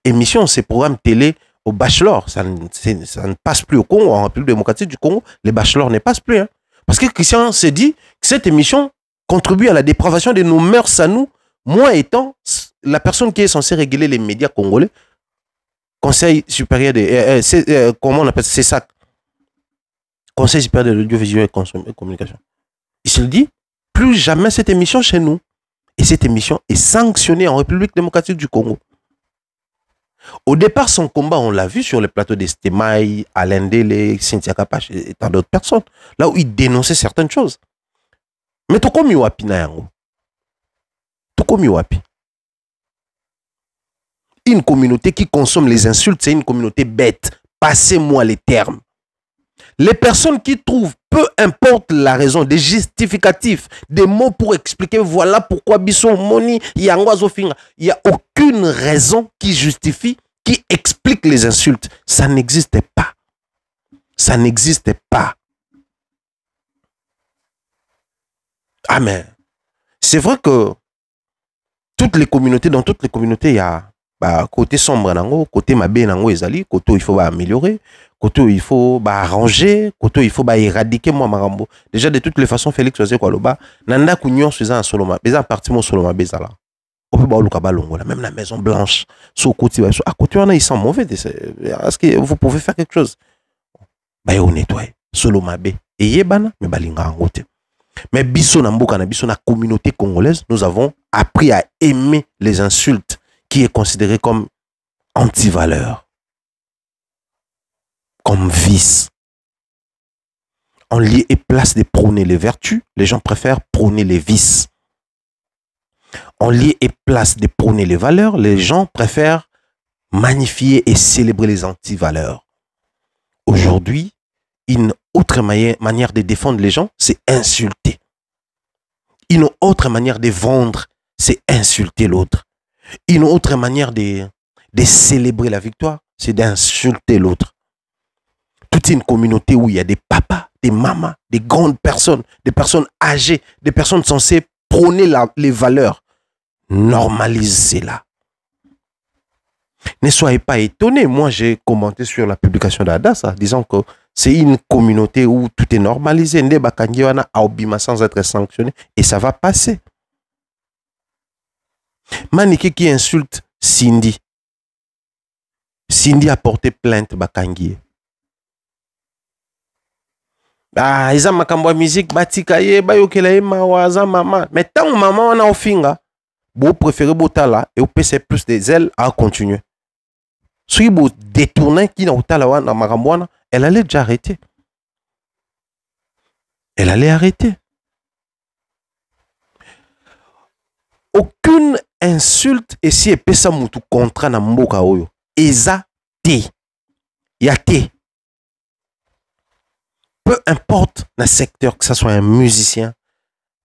émission, ces programmes télé au bachelor. Ça ne passe plus au Congo, en République démocratique du Congo, les bachelors ne passent plus. Hein. Parce que Christian s'est dit que cette émission contribue à la dépravation de nos mœurs à nous, moi étant la personne qui est censée réguler les médias congolais, Conseil supérieur de... comment on appelle ça? C'est ça. Conseil supérieur de l'audiovisuel et communication. Il se dit, plus jamais cette émission chez nous. Et cette émission est sanctionnée en République démocratique du Congo. Au départ, son combat, on l'a vu sur le plateau de Stemai, Alain Dele, Cynthia Kapache et tant d'autres personnes, là où il dénonçait certaines choses. Mais tout comme Yoapi na yango. Tout comme Yoapi. Une communauté qui consomme les insultes, c'est une communauté bête. Passez-moi les termes. Les personnes qui trouvent, peu importe la raison, des justificatifs, des mots pour expliquer, voilà pourquoi Bisson Moni, Yango Finga, il n'y a aucune raison qui justifie, qui explique les insultes. Ça n'existait pas. Ça n'existait pas. Ah mais, c'est vrai que toutes les communautés, dans toutes les communautés, il y a côté sombre, côté mabé, côté il faut améliorer, côté il faut arranger, côté il faut éradiquer moi marambo. Déjà de toutes les façons Félix Oze Kwaloba, nanda kunyon suza en soloma, beza parti mon soloma beza là. On peut ba longo là, même la Maison Blanche, sur côté à côté on a ils sont mauvais. Est-ce que vous pouvez faire quelque chose? Ba yo nettoyer soloma bé et yebana mais balinga ngote. Mais biso na mboka na biso na communauté congolaise, nous avons appris à aimer les insultes qui est considéré comme anti-valeur, comme vice. En lieu et place de prôner les vertus, les gens préfèrent prôner les vices. En lieu et place de prôner les valeurs, les gens préfèrent magnifier et célébrer les anti-valeurs. Aujourd'hui, une autre manière de défendre les gens, c'est insulter. Une autre manière de vendre, c'est insulter l'autre. Une autre manière de célébrer la victoire, c'est d'insulter l'autre. Toute une communauté où il y a des papas, des mamas, des grandes personnes, des personnes âgées, des personnes censées prôner les valeurs. Normalisez-la. Ne soyez pas étonnés. Moi, j'ai commenté sur la publication d'Adassa, disant que c'est une communauté où tout est normalisé. Sans être sanctionné. Et ça va passer. Maniké qui insulte Cindy. Cindy a porté plainte Bakangi. Ah, ils ont ma musique, batikaye, bayokela mawaza mama. Mais tant que maman on a au finga, vous préférez botala et vous payez plus des ailes à continuer. Si vous détournez qui n'a pas la na maramboana, elle allait déjà arrêter. Elle allait arrêter. Aucune insulte et si epesa mutu contrat na mboka oyo eza te ya te. Peu importe le secteur, que ce soit un musicien,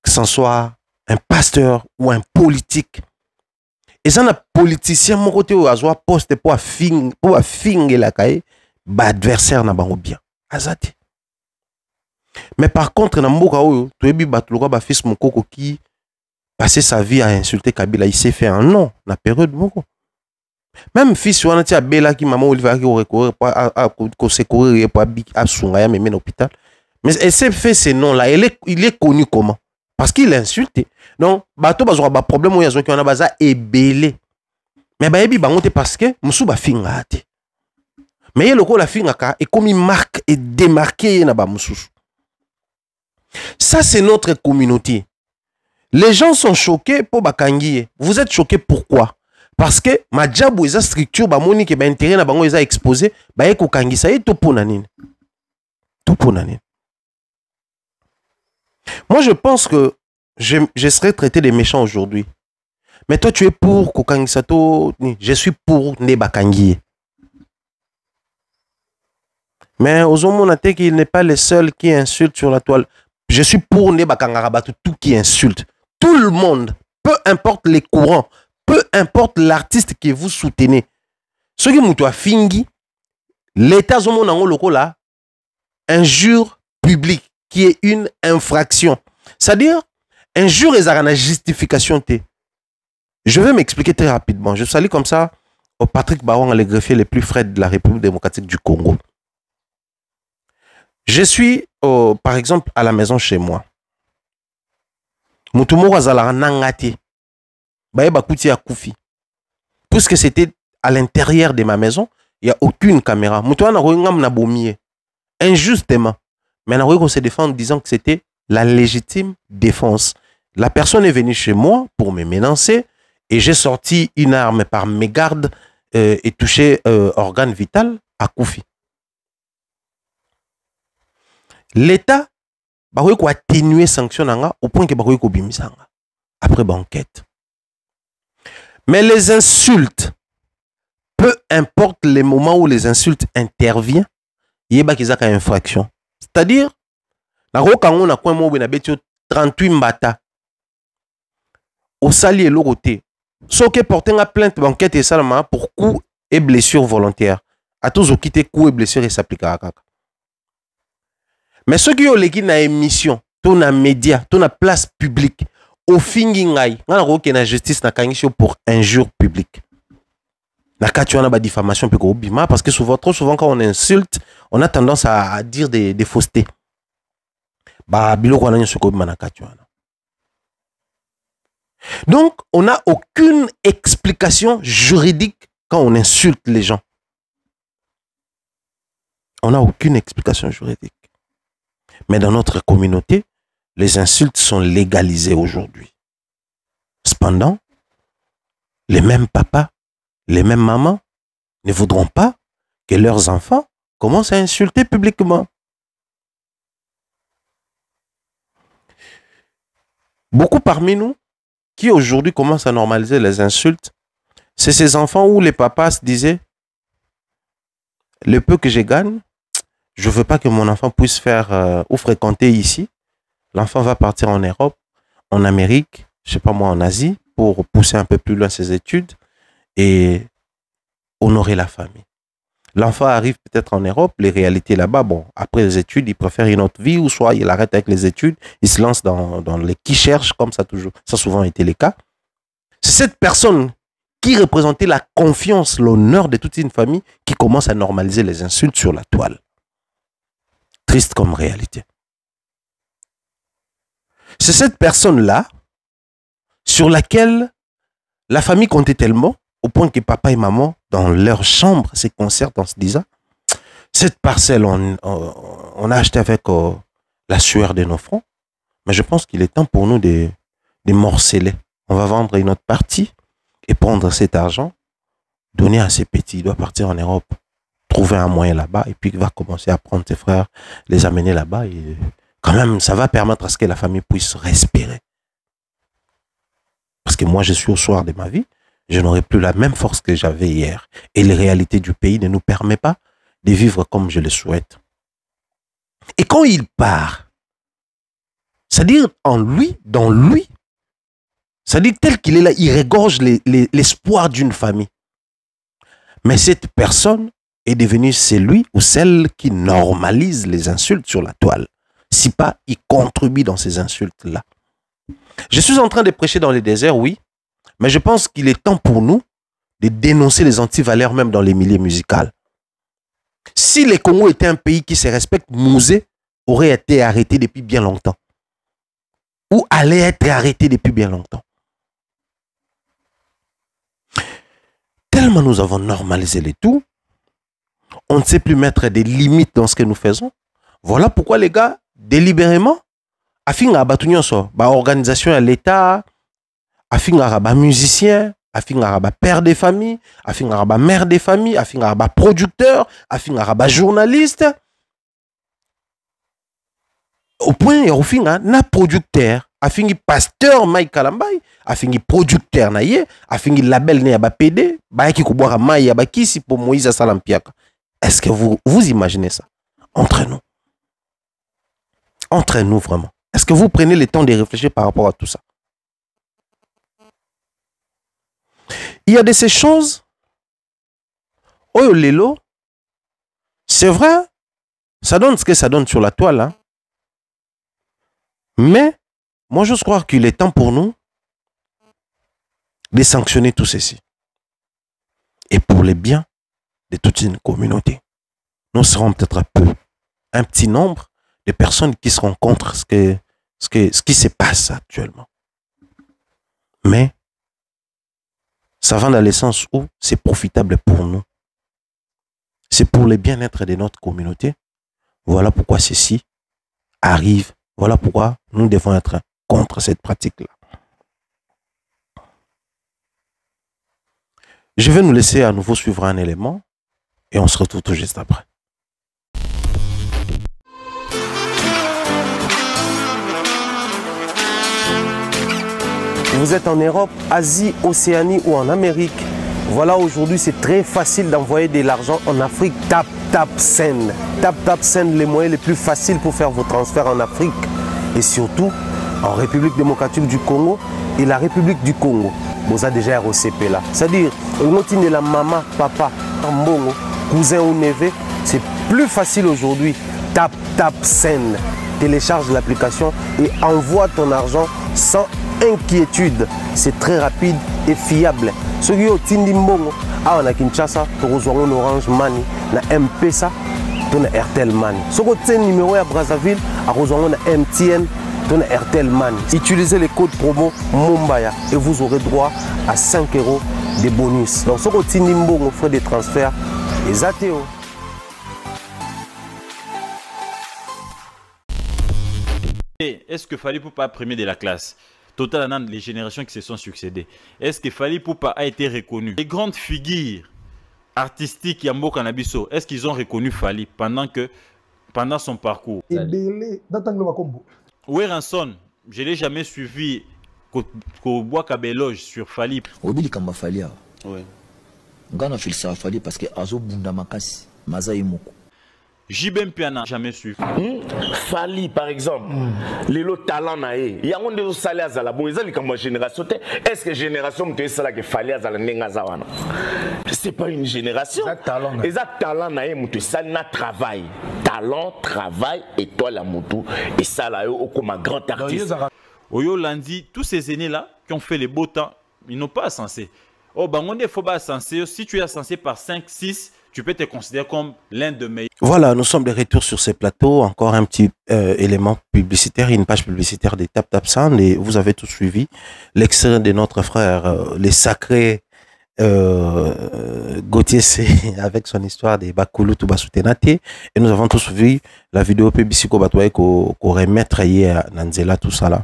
que ce soit un pasteur ou un politique, et ça un politicien mon côté ou azwa poste pour finge la caille adversaire na bango bien azate. Mais par contre na mboka oyo to ebi batuluka ba fils mokoko qui passer sa vie à insulter Kabila, il s'est fait un nom, la période beaucoup. Même fils, on a dit à Bella qui maman Olivier qui aurait couru pour secourir pour à Sungaya mais à l'hôpital. Mais elle s'est fait ces noms-là. Il est connu comment? Parce qu'il a insulté. Donc, bateau bazora ba problème où il y a qui on a baza et belé. Mais ba ebi bangote parce que musu ba finga ate. Mais le rôle la finga ka et comme il marque et démarqué na ba musu. Ça c'est notre communauté. Les gens sont choqués pour Bakangi. Vous êtes choqués pourquoi? Parce que ma diabo esa structure ba moni ke ba intérêt na bango esa exposé ba eko kangisa et tout pour nanine. Tout pour nanine. Moi je pense que je serais traité de méchant aujourd'hui. Mais toi tu es pour Kokangisato, je suis pour ne Bakangi. Mais Ozomonate qu'il n'est pas le seul qui insulte sur la toile. Je suis pour ne Bakangarabatou, tout qui insulte. Tout le monde, peu importe les courants, peu importe l'artiste que vous soutenez. Ce qui m'a fingi, L'État zomonango loko là, injure publique qui est une infraction. C'est-à-dire, injure et la justification. Je vais m'expliquer très rapidement. Je salue comme ça au Patrick Baron, le greffier le plus frais de la République démocratique du Congo. Je suis, par exemple, à la maison chez moi. Mutumo Wazala Nangati. Baye Bakuti a Koufi. Puisque c'était à l'intérieur de ma maison, il n'y a aucune caméra. Mutumo na bomie. Injustement. Mais on se défend en disant que c'était la légitime défense. La personne est venue chez moi pour me menacer et j'ai sorti une arme par mégarde et touché organe vital à Koufi. L'État va atténuer sanction au point que va bimisanga après banquette. Mais les insultes, peu importe les moments où les insultes interviennent, il y a une infraction. C'est-à-dire, na rokango na kwa mo na betio 38 mbata. Au sali et l'oroté. Ce qui porte une plainte banquette et salama pour coup et blessure volontaire. À tous qui te coup et blessure et s'applique à kaka. Mais ceux qui ont les na émission, ton na média, ton na place publique, au fingingay, on a roké na justice na kangisho pour injure publique. Na katuana ba diffamation pe ko bima parce que souvent, trop souvent quand on insulte, on a tendance à dire des faussetés. Ba bilo ko na nyoso ko bima na katuana. Donc, on n'a aucune explication juridique quand on insulte les gens. On n'a aucune explication juridique. Mais dans notre communauté, les insultes sont légalisées aujourd'hui. Cependant, les mêmes papas, les mêmes mamans ne voudront pas que leurs enfants commencent à insulter publiquement. Beaucoup parmi nous qui aujourd'hui commencent à normaliser les insultes, c'est ces enfants où les papas se disaient le peu que je gagne, je ne veux pas que mon enfant puisse faire ou fréquenter ici. L'enfant va partir en Europe, en Amérique, je ne sais pas moi, en Asie, pour pousser un peu plus loin ses études et honorer la famille. L'enfant arrive peut-être en Europe, les réalités là-bas, bon, après les études, il préfère une autre vie, ou soit il arrête avec les études, il se lance dans les qui cherchent, comme ça a souvent été le cas. C'est cette personne qui représentait la confiance, l'honneur de toute une famille, qui commence à normaliser les insultes sur la toile. Triste comme réalité. C'est cette personne-là sur laquelle la famille comptait tellement, au point que papa et maman, dans leur chambre, se concertent en se disant, cette parcelle, on a acheté avec la sueur de nos fronts, mais je pense qu'il est temps pour nous de morceler. On va vendre une autre partie et prendre cet argent, donner à ses petits. Il doit partir en Europe, trouver un moyen là-bas, et puis il va commencer à prendre ses frères, les amener là-bas. Et quand même, ça va permettre à ce que la famille puisse respirer. Parce que moi, je suis au soir de ma vie, je n'aurai plus la même force que j'avais hier. Et les réalités du pays ne nous permettent pas de vivre comme je le souhaite. Et quand il part, c'est-à-dire en lui, dans lui, c'est-à-dire tel qu'il est là, il regorge l'espoir d'une famille. Mais cette personne est devenue celui ou celle qui normalise les insultes sur la toile. Si pas, il contribue dans ces insultes-là. Je suis en train de prêcher dans les déserts, oui, mais je pense qu'il est temps pour nous de dénoncer les antivaleurs même dans les milieux musicaux. Si le Congo était un pays qui se respecte, Mouzé aurait été arrêté depuis bien longtemps. Ou allait être arrêté depuis bien longtemps. Tellement nous avons normalisé les tout, on ne sait plus mettre des limites dans ce que nous faisons. Voilà pourquoi les gars, délibérément, afin à batunyoso, ba organisation à l'État, afin à ba musicien, afin à ba père de famille, afin à ba mère de famille, afin à ba producteur, afin à ba journaliste. Au point au fin na producteur, afin pasteur Mike Kalambay, afin producteur na ye, afin label ne ba PD, ba ki ko boire mai ba kisi pour Moïse Salampiaka. Est-ce que vous imaginez ça entre nous? Entre nous vraiment. Est-ce que vous prenez le temps de réfléchir par rapport à tout ça? Il y a de ces choses. Oh lelo, C'est vrai, ça donne ce que ça donne sur la toile. Hein. Mais, moi, j'ose croire qu'il est temps pour nous de sanctionner tout ceci. Et pour le bien de toute une communauté. Nous serons peut-être un petit nombre de personnes qui se rencontrent ce qui se passe actuellement. Mais, ça va dans le sens où c'est profitable pour nous. C'est pour le bien-être de notre communauté. Voilà pourquoi ceci arrive. Voilà pourquoi nous devons être contre cette pratique-là. Je vais nous laisser à nouveau suivre un élément et on se retrouve tout juste après. Vous êtes en Europe, Asie, Océanie ou en Amérique. Voilà, aujourd'hui, c'est très facile d'envoyer de l'argent en Afrique. Tap Send. Tap Send, les moyens les plus faciles pour faire vos transferts en Afrique. Et surtout, en République démocratique du Congo et la République du Congo. Vous avez déjà ROCP là. C'est-à-dire, de la maman, papa, mbongo, cousin ou neveu, c'est plus facile aujourd'hui. Tap Send. Télécharge l'application et envoie ton argent sans inquiétude. C'est très rapide et fiable. Ceux qui ont Tindi Mbongo, on a Kinshasa, on a Orange Money, on a M-Pesa, on a Airtel Money. Ceux qui ont numéro à Brazzaville, on a MTN, on a Airtel Money. Utilisez les codes promo Mumbaya et vous aurez droit à 5 € de bonus. Donc ceux qui ont Tindi Mbongo, frais de transfert, les ATO. Est-ce que Fally Ipupa premier de la classe? Total, les générations qui se sont succédées. Est-ce que Fally Ipupa a été reconnu? Les grandes figures artistiques Yambo Kanabiso, est-ce qu'ils ont reconnu Fally pendant son parcours? Weranson, je ne l'ai jamais suivi qu'au bois Kabeloge sur Fally. Obili Kamba Fally. Oui. Gana filsa Fally parce que Azo Bunda Makasi, Mazaï Moko. Jibem Piana, jamais suivi. Fally, par exemple, les lots talents naé. Il y a un des salaires à la bonne génération. Est-ce que génération te salaire que Fally à la nengazawana? C'est pas une génération. Exact talent naé mutu salina travail. Talent, travail et toi la mutu et ça là comme un grand artiste. Oyo Landi, tous ces aînés là qui ont fait les beaux temps, ils n'ont pas censé. Oh bangonde faut pas censé. Si tu es censé par 5, 6, tu peux te considérer comme l'un de mes. Voilà, nous sommes de retour sur ces plateaux. Encore un petit élément publicitaire, une page publicitaire des Tap Sound. Et vous avez tout suivi. L'extrait de notre frère, les sacrés Gauthier C, avec son histoire des Bakulu Tubasutenate. Et nous avons tous suivi la vidéo publicitaire qu'on remettre hier à Nanzela, tout ça là.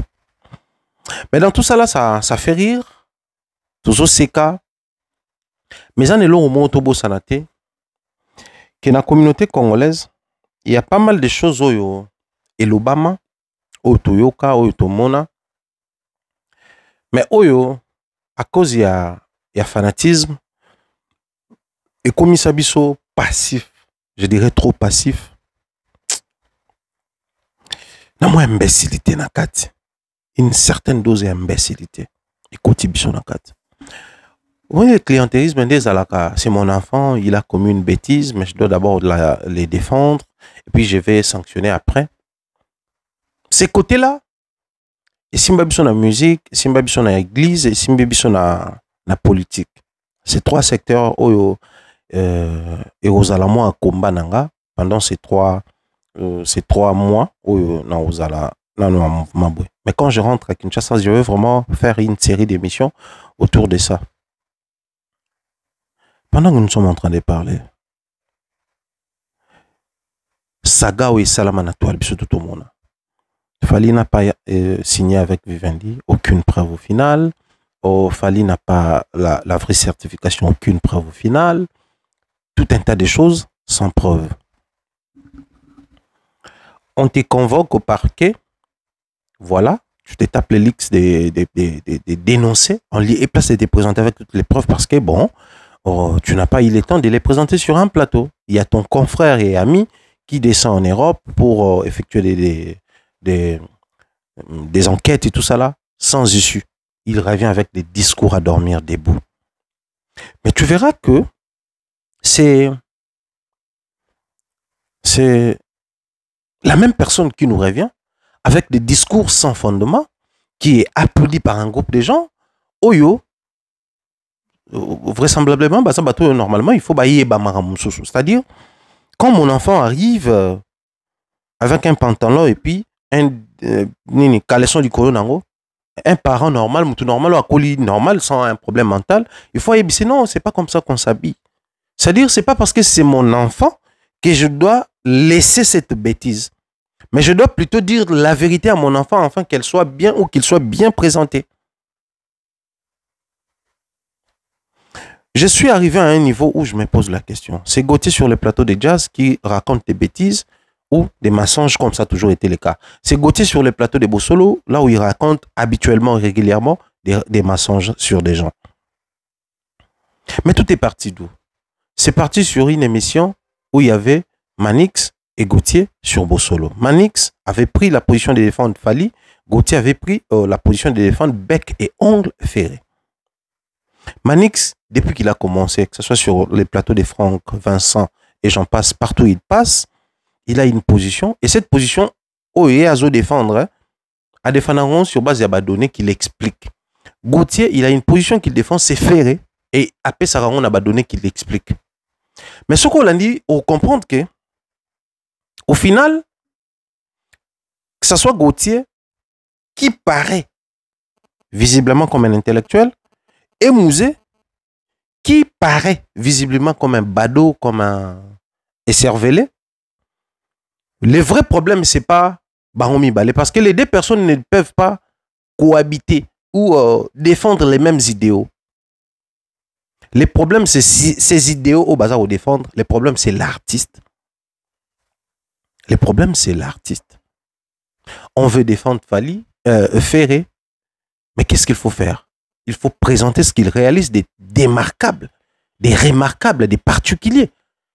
Mais dans tout ça là, ça fait rire. Toujours ces cas. Mais en est long au mot Tobo Sanate. Que dans la communauté congolaise, il y a pas mal de choses oyo et l'Obama, oyo toyoka, oyo tomona. Mais oyo, à cause il y a fanatisme, et comme ça biso passif, je dirais trop passif. Na moi imbécilité na kati. Une certaine dose d'imbécilité. Et côté biso na kati. Oui, le clientélisme, c'est mon enfant, il a commis une bêtise, mais je dois d'abord les défendre, et puis je vais sanctionner après. Ces côtés-là, et si je la musique, si je la église, et si je la politique, ces trois secteurs, et aux alamans à combat nanga, pendant ces trois mois, mais quand je rentre à Kinshasa, je veux vraiment faire une série d'émissions autour de ça. Pendant que nous sommes en train de parler, Saga ou Salamana toile, tout le monde. Fally n'a pas signé avec Vivendi, aucune preuve au final. Fally n'a pas la vraie certification, aucune preuve au final. Tout un tas de choses sans preuve. On te convoque au parquet, voilà, tu te tapes les leaks des dénoncés, on lit et place de te présenter avec toutes les preuves parce que bon, tu n'as pas eu le temps de les présenter sur un plateau. Il y a ton confrère et ami qui descend en Europe pour effectuer des enquêtes et tout ça là, sans issue. Il revient avec des discours à dormir debout. Mais tu verras que c'est c'est la même personne qui nous revient avec des discours sans fondement, qui est applaudi par un groupe de gens. Oyo, vraisemblablement, bah, ça, normalement, il faut bailler Bamaramoussousou. C'est-à-dire, quand mon enfant arrive avec un pantalon et puis un caleçon du colonango, un parent normal, tout normal, ou un colis normal, sans un problème mental, il faut dire, non, c'est pas comme ça qu'on s'habille. C'est-à-dire, c'est pas parce que c'est mon enfant que je dois laisser cette bêtise. Mais je dois plutôt dire la vérité à mon enfant afin qu'elle soit bien ou qu'il soit bien présenté. Je suis arrivé à un niveau où je me pose la question. C'est Gauthier sur le plateau de jazz qui raconte des bêtises ou des mensonges comme ça a toujours été le cas. C'est Gauthier sur le plateau de Bossolo, là où il raconte habituellement, régulièrement des mensonges sur des gens. Mais tout est parti d'où? C'est parti sur une émission où il y avait Manix et Gauthier sur Bossolo. Manix avait pris la position de défendre Fali, Gauthier avait pris la position de défendre bec et ongle ferré. Manix, depuis qu'il a commencé, que ce soit sur les plateaux de Franck, Vincent et j'en passe, partout où il passe, il a une position. Et cette position, il est à défendre, à défendre sur base de données qu'il explique. Gauthier, il a une position qu'il défend, c'est ferré. Et après, ça on a donné qu'il explique. Mais ce qu'on a dit, on comprend que, au final, que ce soit Gauthier, qui paraît visiblement comme un intellectuel, et Mouzé, qui paraît visiblement comme un badaud, comme un écervelé, le vrai problème, ce n'est pas Baromi Balé, parce que les deux personnes ne peuvent pas cohabiter ou défendre les mêmes idéaux. Le problème, c'est ces idéaux au bazar au défendre. Le problème, c'est l'artiste. Le problème, c'est l'artiste. On veut défendre Fali, Ferré, mais qu'est-ce qu'il faut faire? Il faut présenter ce qu'il réalise des démarquables, des remarquables, des particuliers,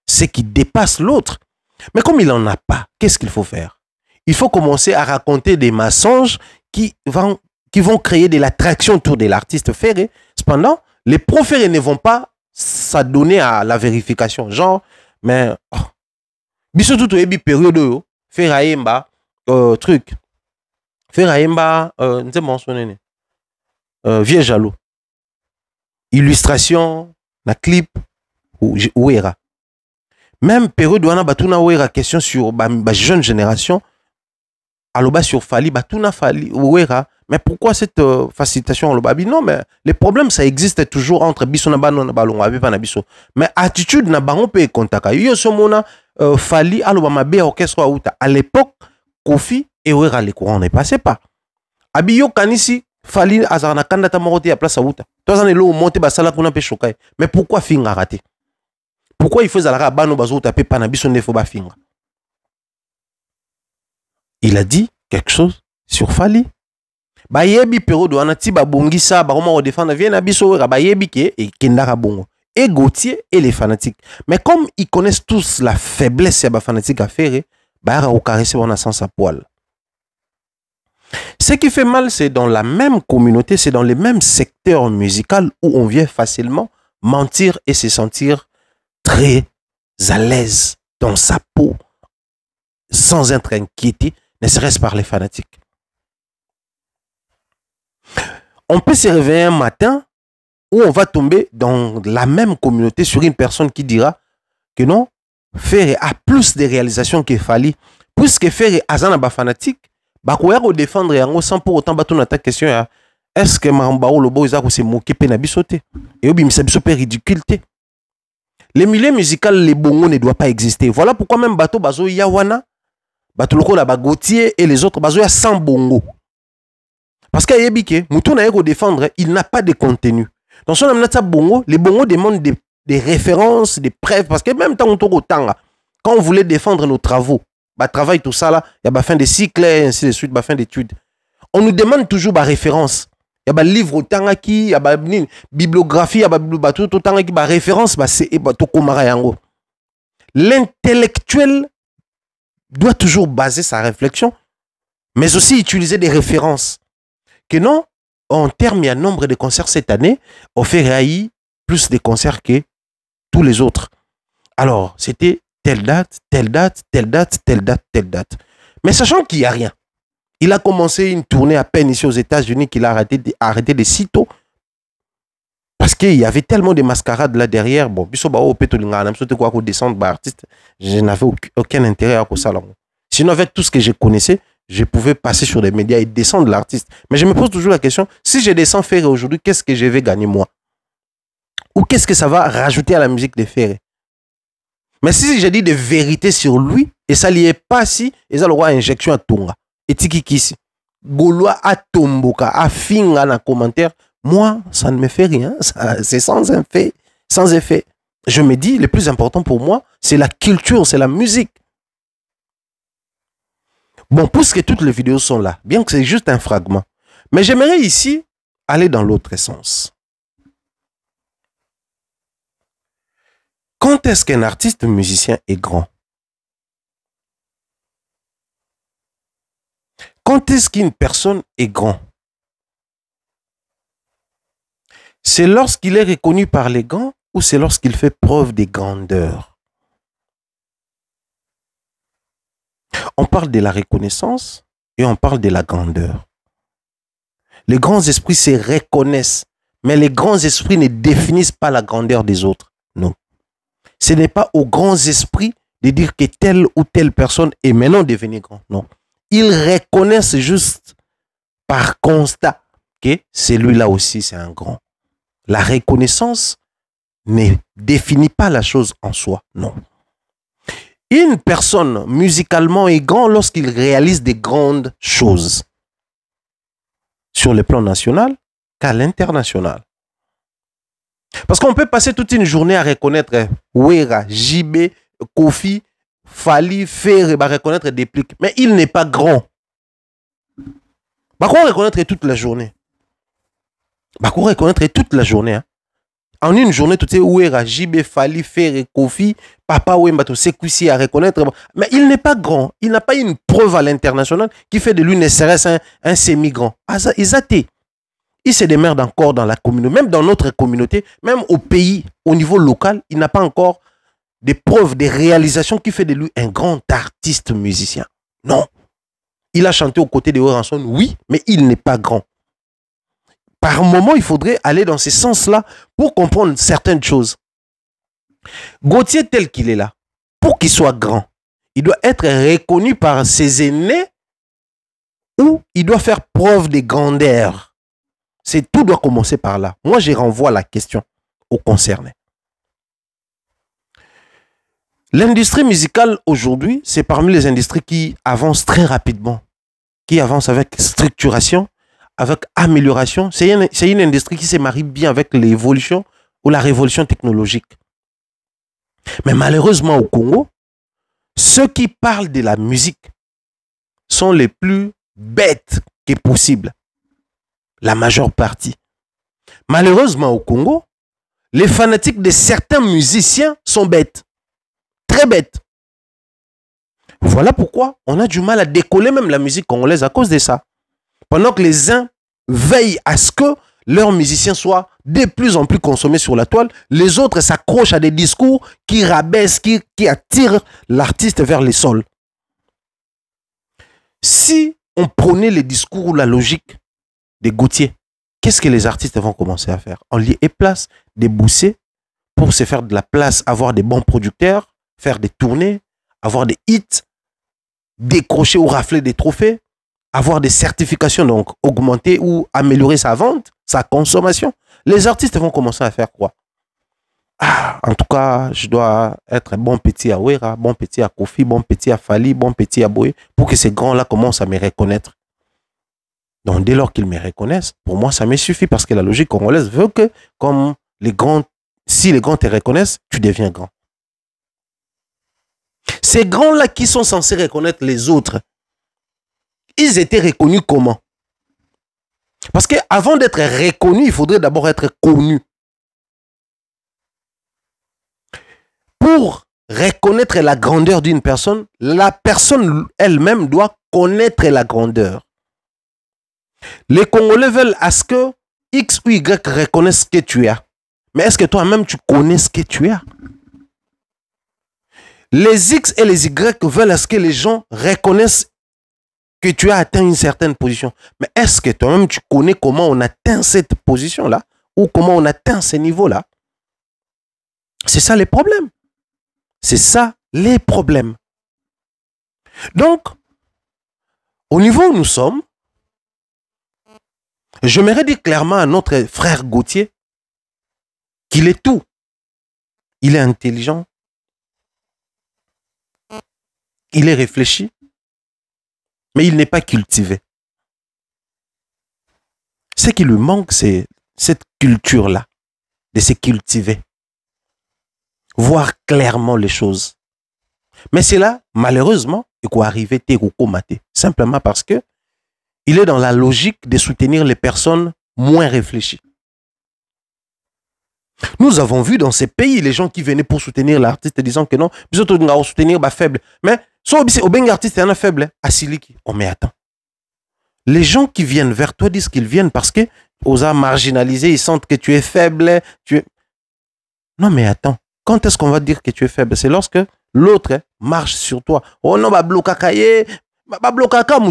ce qui dépasse l'autre. Mais comme il n'en a pas, qu'est-ce qu'il faut faire? Il faut commencer à raconter des mensonges qui vont créer de l'attraction autour de l'artiste Ferré. Cependant, les proférés ne vont pas s'adonner à la vérification. Genre, mais... Biso tout ebi période Ferraïmba truc. Ferraïmba, n'te mentionné. Vieux jaloux. Illustration, na clip, ou era. Même période où on a batuna ou era question sur la jeune génération, aloba sur Fali, batuna Fali ou era. Mais pourquoi cette facilitation aloba? Non, mais les problèmes, ça existe toujours entre biso na banon na balon, avec na biso. Mais attitude na bango peut contaka. Yo somona Fali aloba mabe orchestre outa. À l'époque, Kofi et Ouera les courants ne passaient pas. Abiyo kanisi Fali azarana kandata morote à place outa. Toi en est là monte basala kuna pe chokai. Mais pourquoi finga raté? Pourquoi il faut zalara bano bazouta pe panabiso ne faut pas finga? Il a dit quelque chose sur Fali. Bayebi période wana ti babongisa ba comment on défendre vient na biso Ouera bayebi ke et kendara bongo. Et Gauthier et les fanatiques. Mais comme ils connaissent tous la faiblesse des fanatiques à faire, bah au caresser on a sens à poil. Ce qui fait mal, c'est dans la même communauté, c'est dans les mêmes secteurs musicaux où on vient facilement mentir et se sentir très à l'aise dans sa peau, sans être inquiété, ne serait-ce par les fanatiques. On peut se réveiller un matin où on va tomber dans la même communauté sur une personne qui dira que non, Ferré a plus de réalisations qu'il fallait. Puisque Ferré a un fanatique, bah qu'on défendre yango sans pour autant battre ta question. Est-ce que Marambao Lobo Isa se moquer pe na bisoté? Et obi mi sabiso pe ridiculité. Les milieux musicaux, les bongos ne doivent pas exister. Voilà pourquoi même bateau bazo yawana, bateau loko la Gauthier et les autres bazo ya sans bongo. Parce qu'à Yébike, Moutou na yeko défendre, il n'a pas de contenu. Dans son amnata bongo, les bongos demandent des références, des preuves, parce que même temps quand on voulait défendre nos travaux, bah travail tout ça là, il y a bah fin de cycle et ainsi de suite, bah fin d'études. On nous demande toujours bah référence. Il y a bah livre au tangaki, il y a bah bibliographie, il y a bah tout au tangaki, bah référence, bah c'est bah tout komara yango. L'intellectuel doit toujours baser sa réflexion, mais aussi utiliser des références. Que non, en termes, il y a un nombre de concerts cette année, on fait plus de concerts que tous les autres. Alors, c'était telle date, telle date, telle date, telle date, telle date. Mais sachant qu'il n'y a rien. Il a commencé une tournée à peine ici aux États-Unis qu'il a arrêté de sitôt. Parce qu'il y avait tellement de mascarades là derrière. Bon, je n'avais aucun intérêt à ça. Sinon, avec tout ce que je connaissais, je pouvais passer sur les médias et descendre l'artiste. Mais je me pose toujours la question, si je descends Ferré aujourd'hui, qu'est-ce que je vais gagner moi? Ou qu'est-ce que ça va rajouter à la musique de Ferré? Mais si j'ai dit des vérités sur lui, et ça n'y est pas si, et ça l'aura injection à Tonga. Et Tikikisi. Gaulois à Tomboka, à Finga dans commentaire, moi, ça ne me fait rien. C'est sans effet. Sans effet. Je me dis, le plus important pour moi, c'est la culture, c'est la musique. Bon, puisque toutes les vidéos sont là, bien que c'est juste un fragment, mais j'aimerais ici aller dans l'autre sens. Quand est-ce qu'un artiste musicien est grand? Quand est-ce qu'une personne est grand? C'est lorsqu'il est reconnu par les grands ou c'est lorsqu'il fait preuve de grandeur? On parle de la reconnaissance et on parle de la grandeur. Les grands esprits se reconnaissent, mais les grands esprits ne définissent pas la grandeur des autres. Non. Ce n'est pas aux grands esprits de dire que telle ou telle personne est maintenant devenue grand. Non. Ils reconnaissent juste par constat que celui-là aussi c'est un grand. La reconnaissance ne définit pas la chose en soi. Non. Une personne musicalement est grand lorsqu'il réalise des grandes choses sur le plan national qu'à l'international. Parce qu'on peut passer toute une journée à reconnaître Wera, JB, Kofi, Fali, Ferré, reconnaître des plics. Mais il n'est pas grand. Bah, on reconnaître toute la journée. Bah, on reconnaître toute la journée. Hein. En une journée, tout est Wera, JB, Fali, Ferré, Kofi, Papa Wemba, tout c'est Koussi à reconnaître. Mais il n'est pas grand. Il n'a pas une preuve à l'international qui fait de lui ne serait-ce un semi-grand. Ah, ça, ils athées. Il se démerde encore dans la communauté, même dans notre communauté, même au pays, au niveau local, il n'a pas encore des preuves, des réalisations qui fait de lui un grand artiste musicien. Non. Il a chanté aux côtés de Oranson, oui, mais il n'est pas grand. Par moment, il faudrait aller dans ce sens-là pour comprendre certaines choses. Gauthier tel qu'il est là, pour qu'il soit grand, il doit être reconnu par ses aînés ou il doit faire preuve de grandeur. Tout doit commencer par là. Moi, je renvoie la question aux concernés. L'industrie musicale aujourd'hui, c'est parmi les industries qui avancent très rapidement, qui avancent avec structuration, avec amélioration. C'est une industrie qui se marie bien avec l'évolution ou la révolution technologique. Mais malheureusement au Congo, ceux qui parlent de la musique sont les plus bêtes que possible. La majeure partie. Malheureusement au Congo, les fanatiques de certains musiciens sont bêtes. Très bêtes. Voilà pourquoi on a du mal à décoller même la musique congolaise à cause de ça. Pendant que les uns veillent à ce que leurs musiciens soient de plus en plus consommés sur la toile, les autres s'accrochent à des discours qui rabaissent, qui attirent l'artiste vers les sols. Si on prenait les discours ou la logique des Gauthier, qu'est-ce que les artistes vont commencer à faire? On lieu et place des boussées pour se faire de la place, avoir des bons producteurs, faire des tournées, avoir des hits, décrocher ou rafler des trophées, avoir des certifications, donc augmenter ou améliorer sa vente, sa consommation. Les artistes vont commencer à faire quoi? Ah, en tout cas, je dois être un bon petit à Wera, bon petit à Kofi, bon petit à Fali, bon petit à Boé, pour que ces grands-là commencent à me reconnaître. Donc, dès lors qu'ils me reconnaissent, pour moi, ça me suffit parce que la logique congolaise veut que, comme les grands, si les grands te reconnaissent, tu deviens grand. Ces grands-là qui sont censés reconnaître les autres, ils étaient reconnus comment? Parce qu'avant d'être reconnu, il faudrait d'abord être connu. Pour reconnaître la grandeur d'une personne, la personne elle-même doit connaître la grandeur. Les Congolais veulent à ce que X ou Y reconnaissent ce que tu as. Mais est-ce que toi-même tu connais ce que tu as? Les X et les Y veulent à ce que les gens reconnaissent que tu as atteint une certaine position. Mais est-ce que toi-même, tu connais comment on atteint cette position-là ou comment on atteint ces niveaux-là? C'est ça les problèmes. C'est ça les problèmes. Donc, au niveau où nous sommes, j'aimerais dire clairement à notre frère Gauthier qu'il est tout. Il est intelligent. Il est réfléchi. Mais il n'est pas cultivé. Ce qui lui manque, c'est cette culture-là, de se cultiver. Voir clairement les choses. Mais c'est là, malheureusement, qu'il faut arriver à mater. Simplement parce que il est dans la logique de soutenir les personnes moins réfléchies. Nous avons vu dans ces pays les gens qui venaient pour soutenir l'artiste disant que non, nous autres soutenir les faibles. Mais si on artiste est un faible, Asiliki. Oh mais attends. Les gens qui viennent vers toi disent qu'ils viennent parce que aux a marginalisés, ils sentent que tu es faible. Non mais attends. Quand est-ce qu'on va dire que tu es faible? C'est lorsque l'autre marche sur toi. Oh non, bah bloquer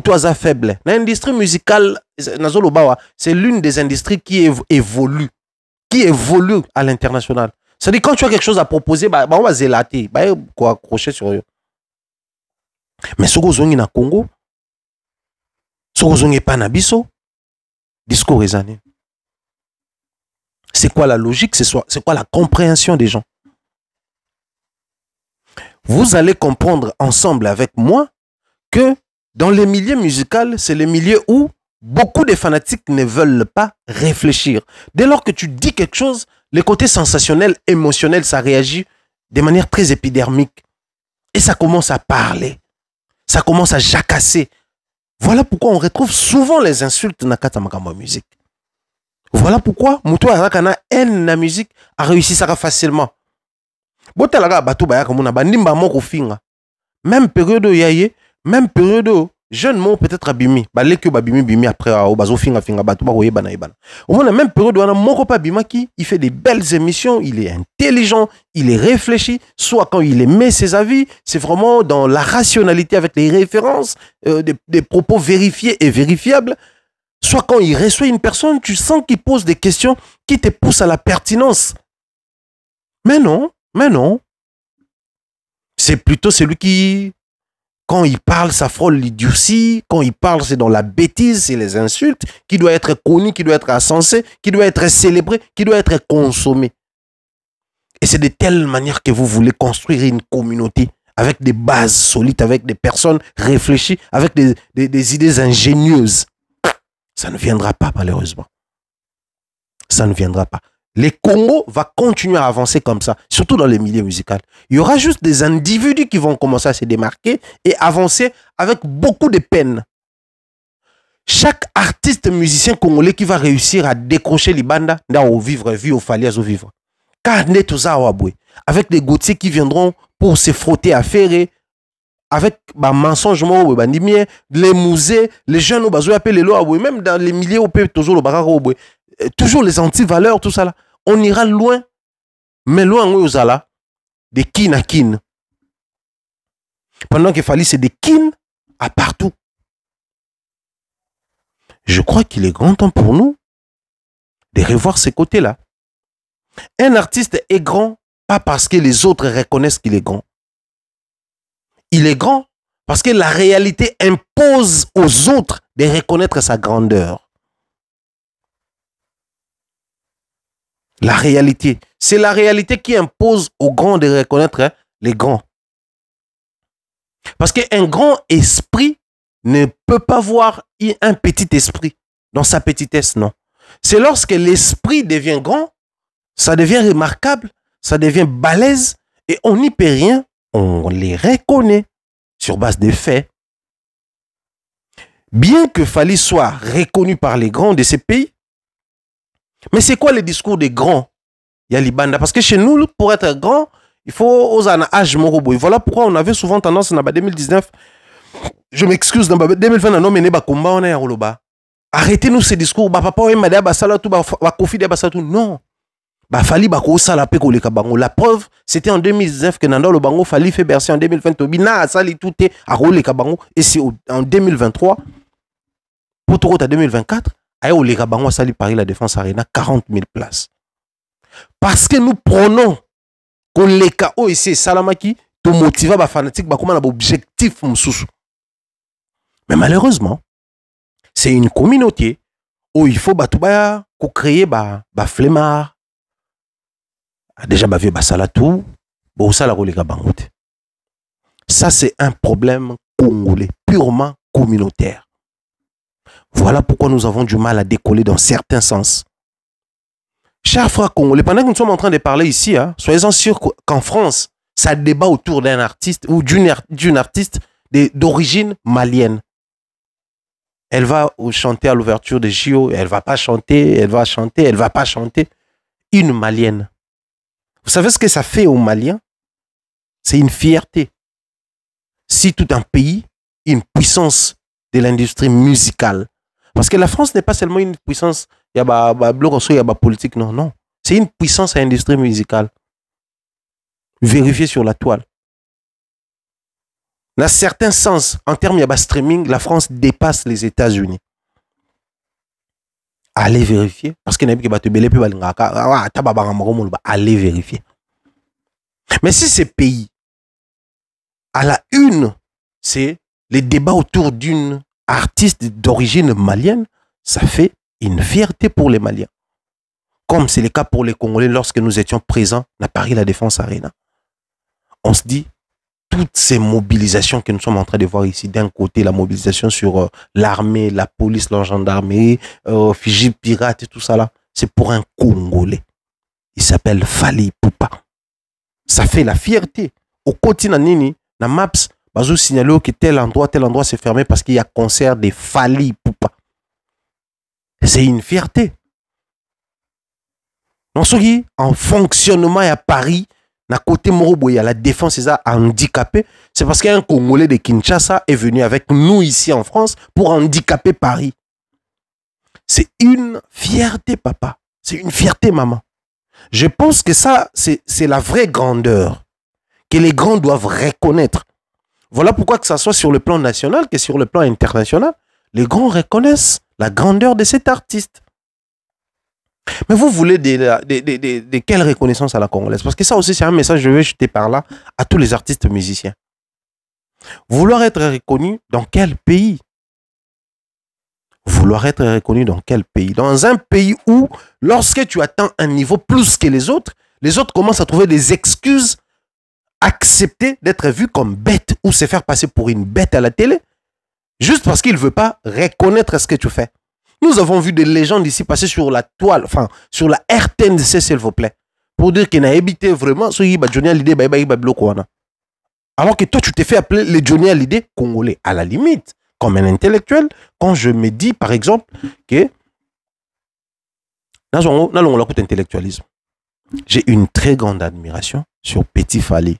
toi faible. L'industrie musicale, c'est l'une des industries qui évolue à l'international. C'est-à-dire quand tu as quelque chose à proposer, on va zélater, quoi accrocher sur eux. Mais ce que vous na Congo, ce que vous pas na biso, discours raisonné. C'est quoi la logique? C'est quoi la compréhension des gens? Vous allez comprendre ensemble avec moi que dans les milieux musicaux, c'est les milieux où beaucoup de fanatiques ne veulent pas réfléchir. Dès lors que tu dis quelque chose, le côté sensationnel, émotionnel, ça réagit de manière très épidermique. Et ça commence à parler. Ça commence à jacasser. Voilà pourquoi on retrouve souvent les insultes dans la musique. Voilà pourquoi Moutou Arakana aime la musique a réussi ça facilement. Même période où yaye, même période où jeune mot peut-être abimi, balé que babimi bimi après au bazo finga batu ba roye bana ibana. Au moins la même période où on a moko pas bima qui il fait des belles émissions, il est intelligent, il est réfléchi, soit quand il émet ses avis, c'est vraiment dans la rationalité avec les références, des propos vérifiés et vérifiables. Soit quand il reçoit une personne, tu sens qu'il pose des questions qui te poussent à la pertinence. Mais non. C'est plutôt celui qui, quand il parle, ça frôle l'idiotie. Quand il parle, c'est dans la bêtise, c'est les insultes, qui doit être connu, qui doit être insensé, qui doit être célébré, qui doit être consommé. Et c'est de telle manière que vous voulez construire une communauté avec des bases solides, avec des personnes réfléchies, avec des idées ingénieuses. Ça ne viendra pas, malheureusement. Ça ne viendra pas. Les Congo va continuer à avancer comme ça, surtout dans les milieux musicaux. Il y aura juste des individus qui vont commencer à se démarquer et avancer avec beaucoup de peine. Chaque artiste musicien congolais qui va réussir à décrocher les bandes, au vivre, vu au falias au vivre. Car avec des Gauthier qui viendront pour se frotter à ferrer, avec mensonge, les musées, les jeunes au bazo appellent les lois, même dans les milieux au toujours le barreau, toujours les anti-valeurs, tout ça là. On ira loin, mais loin où vous allez, de kin à kin. Pendant qu'il fallait c'est des kin à partout. Je crois qu'il est grand temps pour nous de revoir ces côtés-là. Un artiste est grand, pas parce que les autres reconnaissent qu'il est grand. Il est grand parce que la réalité impose aux autres de reconnaître sa grandeur. La réalité. C'est la réalité qui impose aux grands de reconnaître les grands. Parce qu'un grand esprit ne peut pas voir un petit esprit dans sa petitesse, non. C'est lorsque l'esprit devient grand, ça devient remarquable, ça devient balèze et on n'y peut rien, on les reconnaît sur base des faits. Bien que Fally soit reconnu par les grands de ces pays, mais c'est quoi le discours des grands? Il y a l'Ibanda. Parce que chez nous, pour être grand, il faut oser un âge morobo. Voilà pourquoi on avait souvent tendance, en 2019, je m'excuse, dans 2020, on a arrêtez-nous ces discours. Non. bah Fali bako sala pe ko leka bango. La preuve, c'était en 2019 que Nando le bango Fali fait bercer en 2020 bina sali tout est à ko leka bango et c'est en 2023 pour tout à 2024 ayo au leka bango sali Paris la Défense Arena 40 000 places. Parce que nous prenons qu'on leka o ici salamaki to motiver ba fanatique ba comment na objectif msusu. Mais malheureusement, c'est une communauté où il faut batouba ko créer ba flemmard. Déjà ba vieux ba salatou, bo sala ko leka bango. Ça c'est un problème congolais purement communautaire. Voilà pourquoi nous avons du mal à décoller dans certains sens. Chers frères congolais, pendant que nous sommes en train de parler ici, hein, soyez-en sûrs qu'en France, ça débat autour d'un artiste ou d'une artiste d'origine malienne. Elle va chanter à l'ouverture de JO, elle va pas chanter, elle va chanter, elle va pas chanter. Une malienne. Vous savez ce que ça fait aux Maliens? C'est une fierté. Si tout un pays, une puissance de l'industrie musicale. Parce que la France n'est pas seulement une puissance, il y a ba politique, non, non. C'est une puissance à l'industrie musicale. Vérifiez sur la toile. Dans certains sens, en termes de streaming, la France dépasse les États-Unis. Allez vérifier. Parce que allez vérifier. Mais si ces pays, à la une, c'est les débats autour d'une artiste d'origine malienne, ça fait une fierté pour les Maliens. Comme c'est le cas pour les Congolais lorsque nous étions présents à Paris la Défense Arena. On se dit, toutes ces mobilisations que nous sommes en train de voir ici, d'un côté, la mobilisation sur l'armée, la police, la gendarmerie, Fiji Pirate et tout ça là, c'est pour un Congolais. Il s'appelle Fali Poupa. Ça fait la fierté. Au continent Nini, na Maps, bazou signalé que tel endroit s'est fermé parce qu'il y a concert de Fali Poupa. C'est une fierté. Non, en fonctionnement à Paris, na côté Morobo, il y a la défense, c'est ça, handicapé. C'est parce qu'un Congolais de Kinshasa est venu avec nous ici en France pour handicaper Paris. C'est une fierté, papa. C'est une fierté, maman. Je pense que ça, c'est la vraie grandeur que les grands doivent reconnaître. Voilà pourquoi que ça soit sur le plan national que sur le plan international, les grands reconnaissent la grandeur de cet artiste. Mais vous voulez de quelle reconnaissance à la congolaise? Parce que ça aussi, c'est un message que je vais jeter par là à tous les artistes musiciens. Vouloir être reconnu dans quel pays? Vouloir être reconnu dans quel pays? Dans un pays où, lorsque tu atteins un niveau plus que les autres commencent à trouver des excuses, accepter d'être vu comme bête ou se faire passer pour une bête à la télé, juste parce qu'il ne veut pas reconnaître ce que tu fais. Nous avons vu des légendes ici passer sur la toile, enfin, sur la RTNC, s'il vous plaît, pour dire qu'il n'a habité vraiment ce Johnny Hallyday, alors que toi, tu t'es fait appeler le Johnny Hallyday congolais. À la limite, comme un intellectuel, quand je me dis, par exemple, que dans l'intellectualisme, j'ai une très grande admiration sur Petit Fali.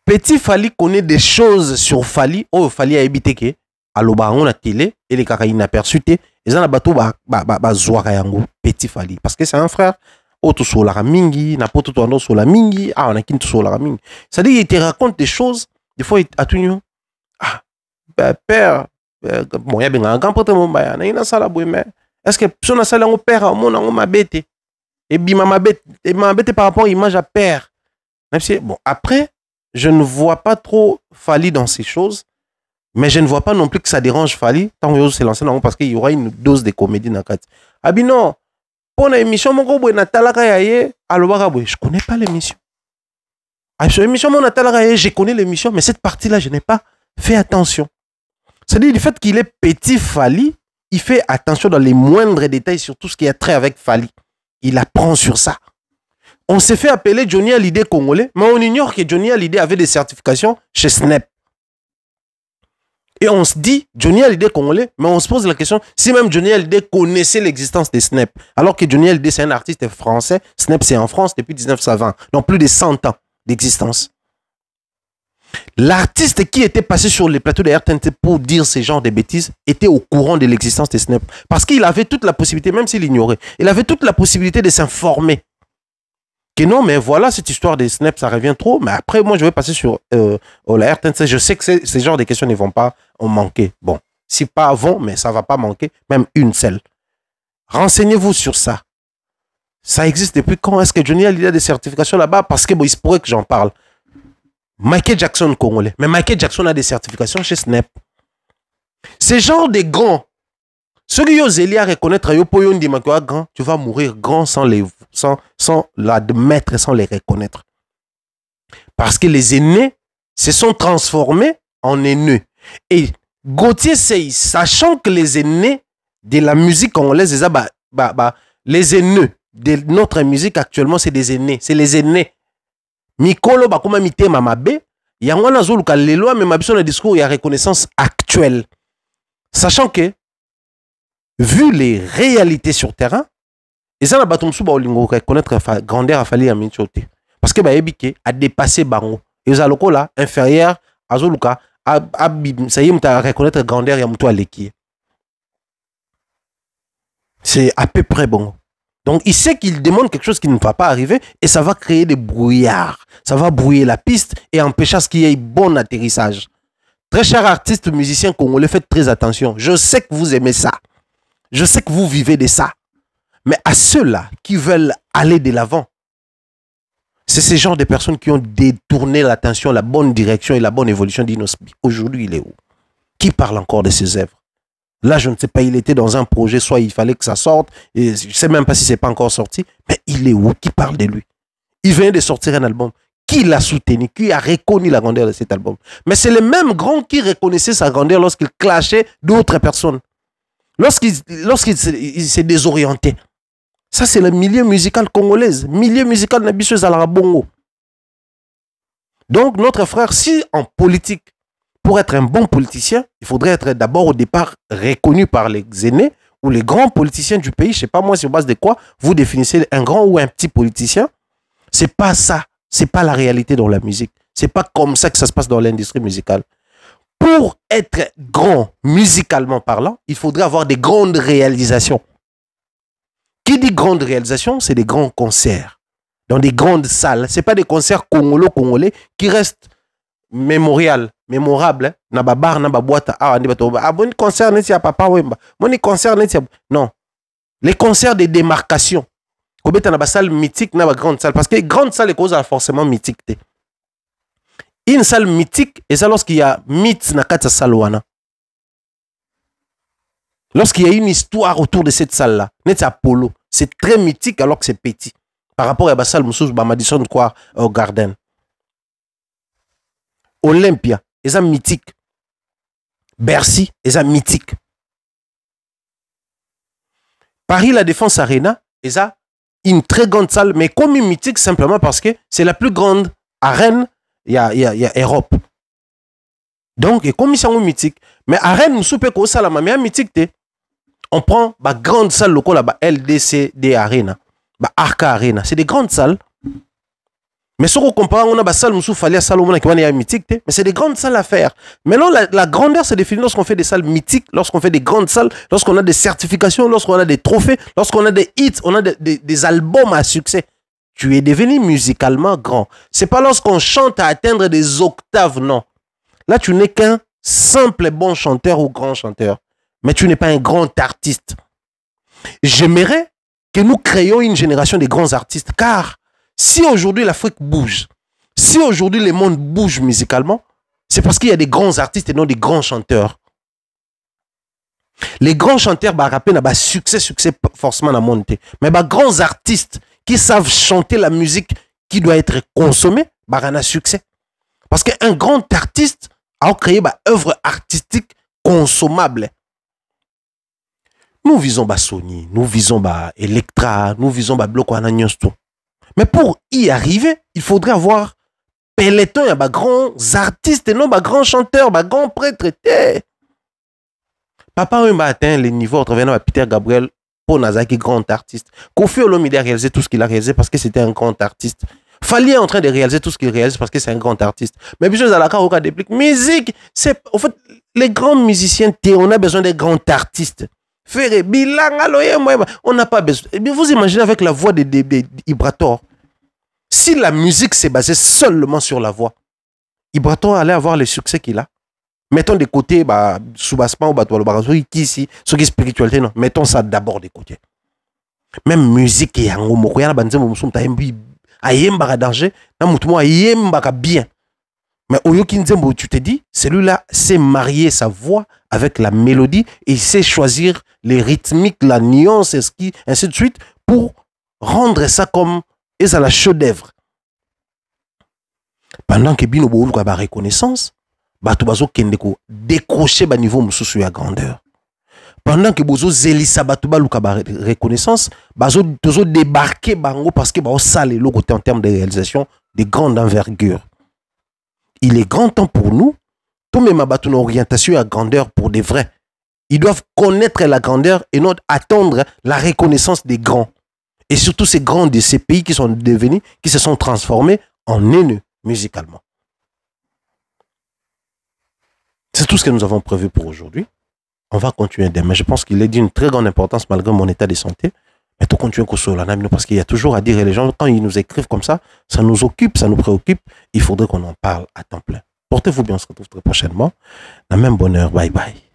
Petit Fali connaît des choses sur Fali, oh, Fali a habité que aloba on a télé et les kaka inaperçuté et ça na bateau ba zoaka yango Petit Fali parce que c'est un frère auto sola mingi na poto to ando sola mingi on a kinto sola mingi, ça dit il te raconte des choses des fois à tout père bon ya benga grand pote mon baya na ina sala mais est-ce que son na sala ngo père mon ngo mabete et bima mabete par rapport à image à père, même si bon après je ne vois pas trop Fali dans ces choses. Mais je ne vois pas non plus que ça dérange Fali tant que c'est lancé parce qu'il y aura une dose de comédie dans le cadre. Ah bien non, pour l'émission, je connais pas l'émission. Je connais l'émission, mais cette partie-là, je n'ai pas fait attention. C'est-à-dire, le fait qu'il est Petit Fali, il fait attention dans les moindres détails sur tout ce qui a trait avec Fali. Il apprend sur ça. On s'est fait appeler Johnny Hallyday congolais, mais on ignore que Johnny Hallyday avait des certifications chez Snap. Et on se dit, Johnny Hallyday congolais, mais on se pose la question, si même Johnny Hallyday connaissait l'existence des Snap, alors que Johnny Hallyday c'est un artiste français, Snap c'est en France depuis 1920, donc plus de 100 ans d'existence. L'artiste qui était passé sur les plateaux de RTNT pour dire ce genre de bêtises était au courant de l'existence des Snap. Parce qu'il avait toute la possibilité, même s'il ignorait, il avait toute la possibilité de s'informer. Que non, mais voilà, cette histoire des Snap, ça revient trop. Mais après, moi, je vais passer sur la RTNT. Je sais que ces genres de questions ne vont pas en manquer. Bon, si pas avant, mais ça ne va pas manquer, même une seule. Renseignez-vous sur ça. Ça existe depuis quand? Est-ce que Johnny Hallyday a des certifications là-bas? Parce que bon, il se pourrait que j'en parle. Michael Jackson congolais. Mais Michael Jackson a des certifications chez Snap. Ces genres de grands. Ceux qui ont zélé à reconnaître grand, tu vas mourir grand sans l'admettre, sans les reconnaître. Parce que les aînés se sont transformés en haineux. Et Gauthier Sey, sachant que les aînés de la musique congolaise, les haineux de notre musique actuellement, c'est des aînés. C'est les aînés. Mikolo bakuma mite mamabe, yangwana zoluka lelo mais mabiso na discours ya reconnaissance actuelle. Sachant que vu les réalités sur terrain, et ça na batumsu ba olingo reconnaître grandeur a fallu à minchote. Parce que ba ebike a dépassé bango. Et za lokola inférieur à zoluka ça y est muta reconnaître grandeur ya muto aleki. C'est à peu près bon. Donc, il sait qu'il demande quelque chose qui ne va pas arriver et ça va créer des brouillards. Ça va brouiller la piste et empêcher à ce qu'il y ait bon atterrissage. Très chers artistes, musiciens congolais, faites très attention. Je sais que vous aimez ça. Je sais que vous vivez de ça. Mais à ceux-là qui veulent aller de l'avant, c'est ce genre de personnes qui ont détourné l'attention, la bonne direction et la bonne évolution d'Inosbi. Aujourd'hui, il est où? Qui parle encore de ses œuvres? Là, je ne sais pas, il était dans un projet, soit il fallait que ça sorte, et je ne sais même pas si ce n'est pas encore sorti, mais il est où? Qui parle de lui? Il vient de sortir un album. Qui l'a soutenu? Qui a reconnu la grandeur de cet album? Mais c'est le même grand qui reconnaissait sa grandeur lorsqu'il clashait d'autres personnes. Lorsqu'il s'est désorienté. Ça, c'est le milieu musical congolais. Milieu musical Nabisseuse à la Bongo. Donc, notre frère, si en politique, pour être un bon politicien, il faudrait être d'abord au départ reconnu par les aînés ou les grands politiciens du pays. Je ne sais pas moi sur base de quoi vous définissez un grand ou un petit politicien. Ce n'est pas ça. Ce n'est pas la réalité dans la musique. Ce n'est pas comme ça que ça se passe dans l'industrie musicale. Pour être grand musicalement parlant, il faudrait avoir des grandes réalisations. Qui dit grande réalisation, c'est des grands concerts. Dans des grandes salles. Ce n'est pas des concerts congolais qui restent mémorable na babar na baboata bon concert neti ya papa wemba mon concert neti non, les concerts de démarcation kobeta na ba salle mythique na ba grande salle parce que grande salle est cause forcément mythique. Une salle mythique et ça lorsqu'il y a mythe na kata salle wana, lorsqu'il y a une histoire autour de cette salle là neti Apollo, c'est très mythique alors que c'est petit par rapport à ba salle mususu ba Madison quoi au Garden. Olympia, c'est un mythique. Bercy, c'est un mythique. Paris La Défense Arena, c'est une très grande salle, mais comme une mythique simplement parce que c'est la plus grande arène, il y a Europe. Donc, et comme ils sont mythiques, mais arène, nous sommes pas salle, mais mythique, on prend la grande salle locale là-bas, LDCD Arena, Arca Arena, c'est des grandes salles. Mais si on compare, on a des salles où il y a Salomon qui est mythique, mais c'est des grandes salles à faire. Maintenant, la grandeur se définit lorsqu'on fait des salles mythiques, lorsqu'on fait des grandes salles, lorsqu'on a des certifications, lorsqu'on a des trophées, lorsqu'on a des hits, on a des albums à succès. Tu es devenu musicalement grand. C'est pas lorsqu'on chante à atteindre des octaves, non. Là, tu n'es qu'un simple bon chanteur ou grand chanteur. Mais tu n'es pas un grand artiste. J'aimerais que nous créions une génération de grands artistes, car si aujourd'hui l'Afrique bouge, si aujourd'hui le monde bouge musicalement, c'est parce qu'il y a des grands artistes et non des grands chanteurs. Les grands chanteurs, rapper, n'a pas succès forcément dans le monde. Mais les grands artistes qui savent chanter la musique qui doit être consommée, on a succès. Parce qu'un grand artiste a créé une œuvre artistique consommable. Nous visons Sony, nous visons Electra, nous visons Bloc Anagnosto. Mais pour y arriver, il faudrait avoir peloton, il y a des grands artistes et non des grands chanteurs, des grands prêtres. Papa a atteint les niveaux à travers Peter Gabriel pour Nazaki, grand artiste. Kofi Olomide a réalisé tout ce qu'il a réalisé parce que c'était un grand artiste. Fali est en train de réaliser tout ce qu'il réalise parce que c'est un grand artiste. Mais bien sûr, dans la cas déplique musique, c'est en fait les grands musiciens, on a besoin des grands artistes. Faire bilan, on n'a pas besoin. Vous imaginez avec la voix de Ibrator, si la musique s'est basée seulement sur la voix, Ibrator allait avoir le succès qu'il a. Mettons de côté, soubassement ou ici, ce qui est spiritualité, non. Mettons ça d'abord de côté. Même musique, il y a un mot, il y a un danger, bien. Mais Oyoki Nzembo, tu te dis, celui-là sait marier sa voix avec la mélodie et il sait choisir les rythmiques, la nuance, ainsi de suite, pour rendre ça comme la chef-d'œuvre. Pendant que Bino Boulou a reconnaissance, Batubazo Kendeko décroché ba niveau mususu ya grandeur. Pendant que Bozo Zelissa Batuba Luka reconnaissance, Bazo Tozo débarqué bango parce que Bao sale le côté en termes de réalisation de grande envergure. Il est grand temps pour nous, tout même à une orientation à grandeur pour des vrais. Ils doivent connaître la grandeur et non attendre la reconnaissance des grands. Et surtout ces grands de ces pays qui sont devenus, qui se sont transformés en haineux musicalement. C'est tout ce que nous avons prévu pour aujourd'hui. On va continuer demain. Je pense qu'il est d'une très grande importance malgré mon état de santé. Mais tout continuer parce qu'il y a toujours à dire et les gens, quand ils nous écrivent comme ça nous occupe, ça nous préoccupe. Il faudrait qu'on en parle à temps plein. Portez-vous bien, on se retrouve très prochainement. La même bonheur. Bye bye.